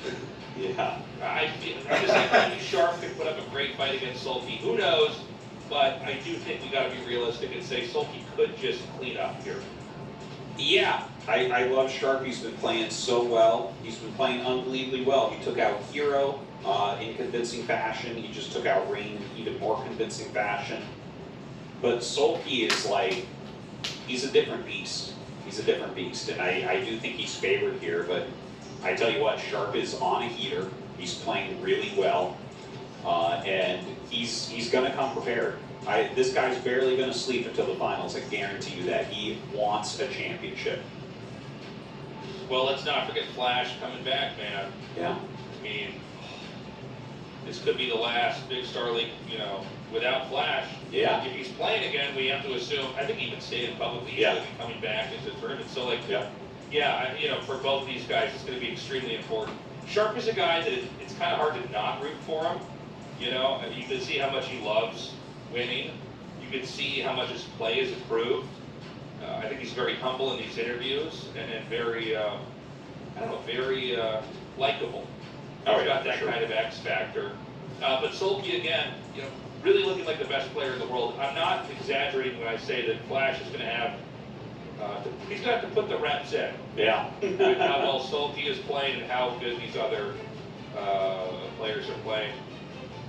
Yeah. I'm just saying maybe Sharp could put up a great fight against Sulky. Who knows? But I do think we got to be realistic and say Sulky could just clean up here. Yeah, I love Sharp. He's been playing so well. He's been playing unbelievably well. He took out Hero in convincing fashion. He just took out Rain in even more convincing fashion. But Sulky is like, he's a different beast. He's a different beast. And I do think he's favored here. But I tell you what, Sharp is on a heater. He's playing really well. And he's going to come prepared. This guy's barely going to sleep until the finals. I guarantee you that. He wants a championship. Well, let's not forget Flash coming back, man. Yeah. I mean, this could be the last Big Star League, you know, without Flash. Yeah. If he's playing again, we have to assume, I think he even stated publicly he's Yeah. going to be coming back into the tournament. So, like, Yeah. you know, for both these guys, it's going to be extremely important. Sharp is a guy that it's kind of hard to not root for him. You know, you can see how much he loves winning. You can see how much his play has improved. I think he's very humble in these interviews and very, I don't know, very likable. Oh, He's yeah, got that sure. kind of X factor. But Sulky, again, you know, really looking like the best player in the world. I'm not exaggerating when I say that Flash is going to have, he's going to have to put the reps in. Yeah. With how well Sulky is playing and how good these other players are playing.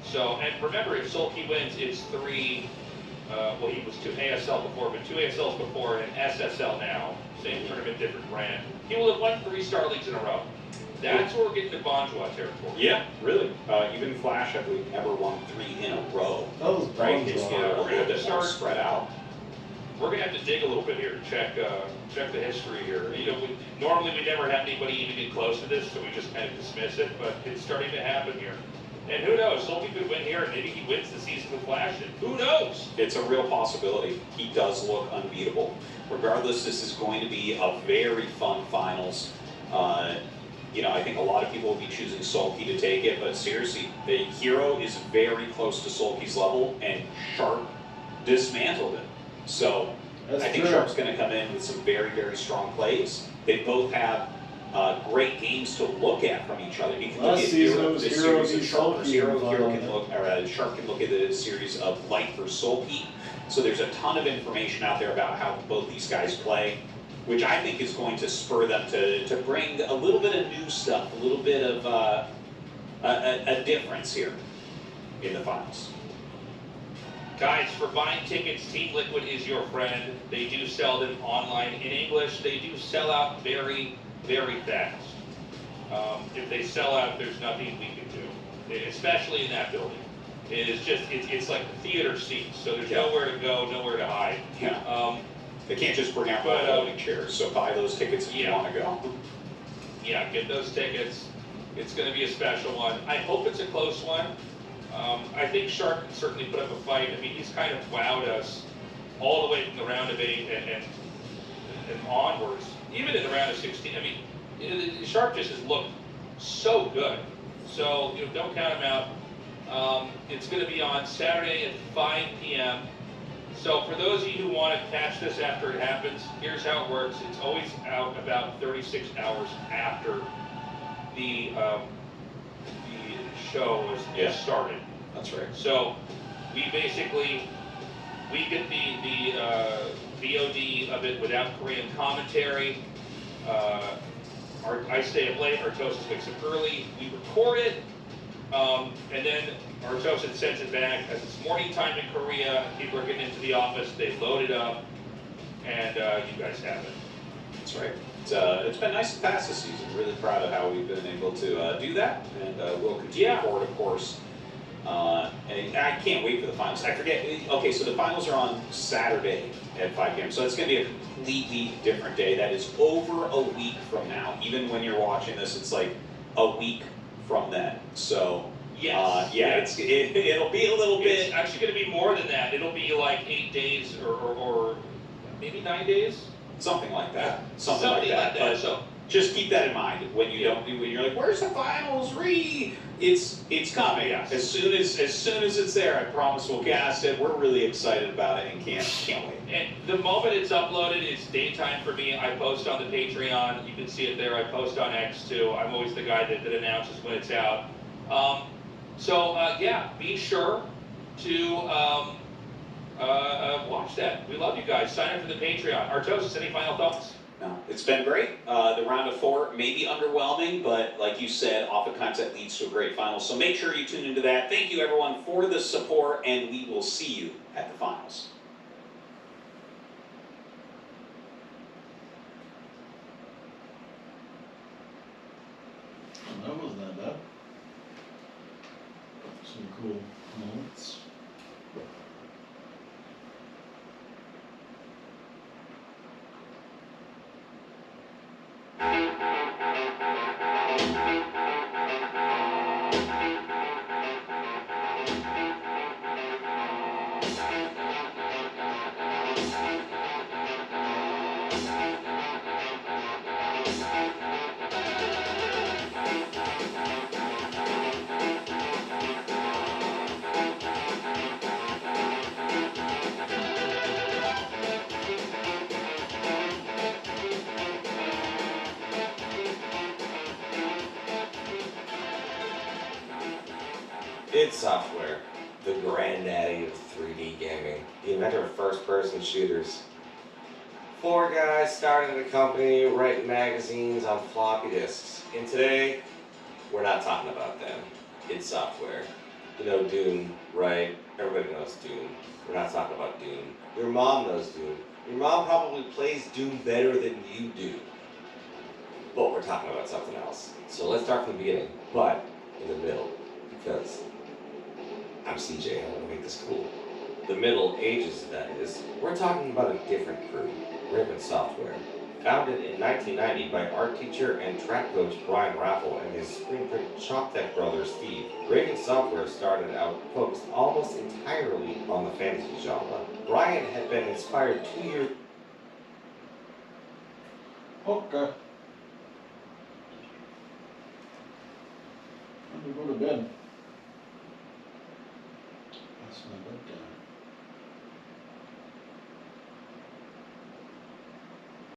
So, and remember, if Sulky wins, it's three, well, he was 2 ASL before, but 2 ASLs before and SSL now. Same tournament, different brand. He will have won 3 Star Leagues in a row. That's where we're getting to Bonjour territory. Yeah, really. Even Flash, I believe, never won 3 in a row. That was Right? Bonjour. It's Yeah, a we're gonna have little to bit more start- spread out. We're gonna have to dig a little bit here to check the history here. You know, normally we never have anybody even get close to this, so we just kind of dismiss it. But it's starting to happen here. And who knows? Sulky could win here, and maybe he wins the season with Flash. And who knows? It's a real possibility. He does look unbeatable. Regardless, this is going to be a very fun finals. You know, I think a lot of people will be choosing Sulky to take it, but seriously, the Hero is very close to Sulky's level, and Sharp dismantled him. So That's I think true. Sharp's going to come in with some very, very strong plays. They both have great games to look at from each other. You can look Last at season Hero, it was this Hero series of v. Sharp versus Sulky Hero. in Hero the can final. look, or Sharp can look at the series of Light versus Sulky. So there's a ton of information out there about how both these guys play, which I think is going to spur them to bring a little bit of new stuff, a little bit of a difference here in the finals. Guys, for buying tickets, Team Liquid is your friend. They do sell them online in English. They do sell out very, very fast. If they sell out, there's nothing we can do, especially in that building. It is just, it's like the theater seats, so there's Yeah. nowhere to go, nowhere to hide. Yeah. They can't just bring out But, folding chairs, so buy those tickets if you yeah. want to go. Yeah, get those tickets. It's going to be a special one. I hope it's a close one. I think Sharp can certainly put up a fight. I mean, he's kind of wowed us all the way from the round of 8 and onwards. Even in the round of 16, I mean, Sharp just has looked so good. So, don't count him out. It's going to be on Saturday at 5 p.m. So for those of you who want to catch this after it happens, here's how it works. It's always out about 36 hours after the show is started. That's right. So we basically, we get the VOD of it without Korean commentary. I stay up late, Artosis wakes up early, we record it, and then Artosis sends it back as it's morning time in Korea, people are getting into the office, they load it up, and you guys have it. That's right. It's been nice to pass this season. Really proud of how we've been able to do that, and we'll continue forward, of course. And I can't wait for the finals. I forget. Okay, so the finals are on Saturday at 5 p.m. So it's going to be a completely different day. That is over a week from now. Even when you're watching this, it's like a week from then. So yes, it'll be a little bit. It's actually going to be more than that. It'll be like 8 days or maybe 9 days. Something like that. Something like that. But so just keep that in mind when you don't. When you're like, "Where's the finals? It's coming. Yes. As soon as it's there, I promise we'll cast it. We're really excited about it and can't wait." And the moment it's uploaded, it's daytime for me. I post on the Patreon. You can see it there. I post on X too. I'm always the guy that announces when it's out. Yeah, be sure to watch that. We love you guys. Sign up for the Patreon. Artosis, any final thoughts? No, it's been great. The round of 4 may be underwhelming, but like you said, oftentimes that leads to a great final. So make sure you tune into that. Thank you everyone for the support, and we will see you at the finals. That wasn't that bad. Some cool moments. id Software, the granddaddy of 3D gaming, the inventor of first-person shooters. 4 guys started a company writing magazines on floppy disks. And today, we're not talking about them. id Software. You know Doom, right? Everybody knows Doom. We're not talking about Doom. Your mom knows Doom. Your mom probably plays Doom better than you do. But we're talking about something else. So let's start from the beginning, but in the middle, because I'm CJ, I want to make this cool. The Middle Ages, that is. We're talking about a different crew, Raven Software. Founded in 1990 by art teacher and track coach Brian Raffel and his screen print Chalk Deck brother Steve. Raven Software started out focused almost entirely on the fantasy genre. Brian had been inspired 2 years. Okay. I'm gonna go to bed. That's my bedtime.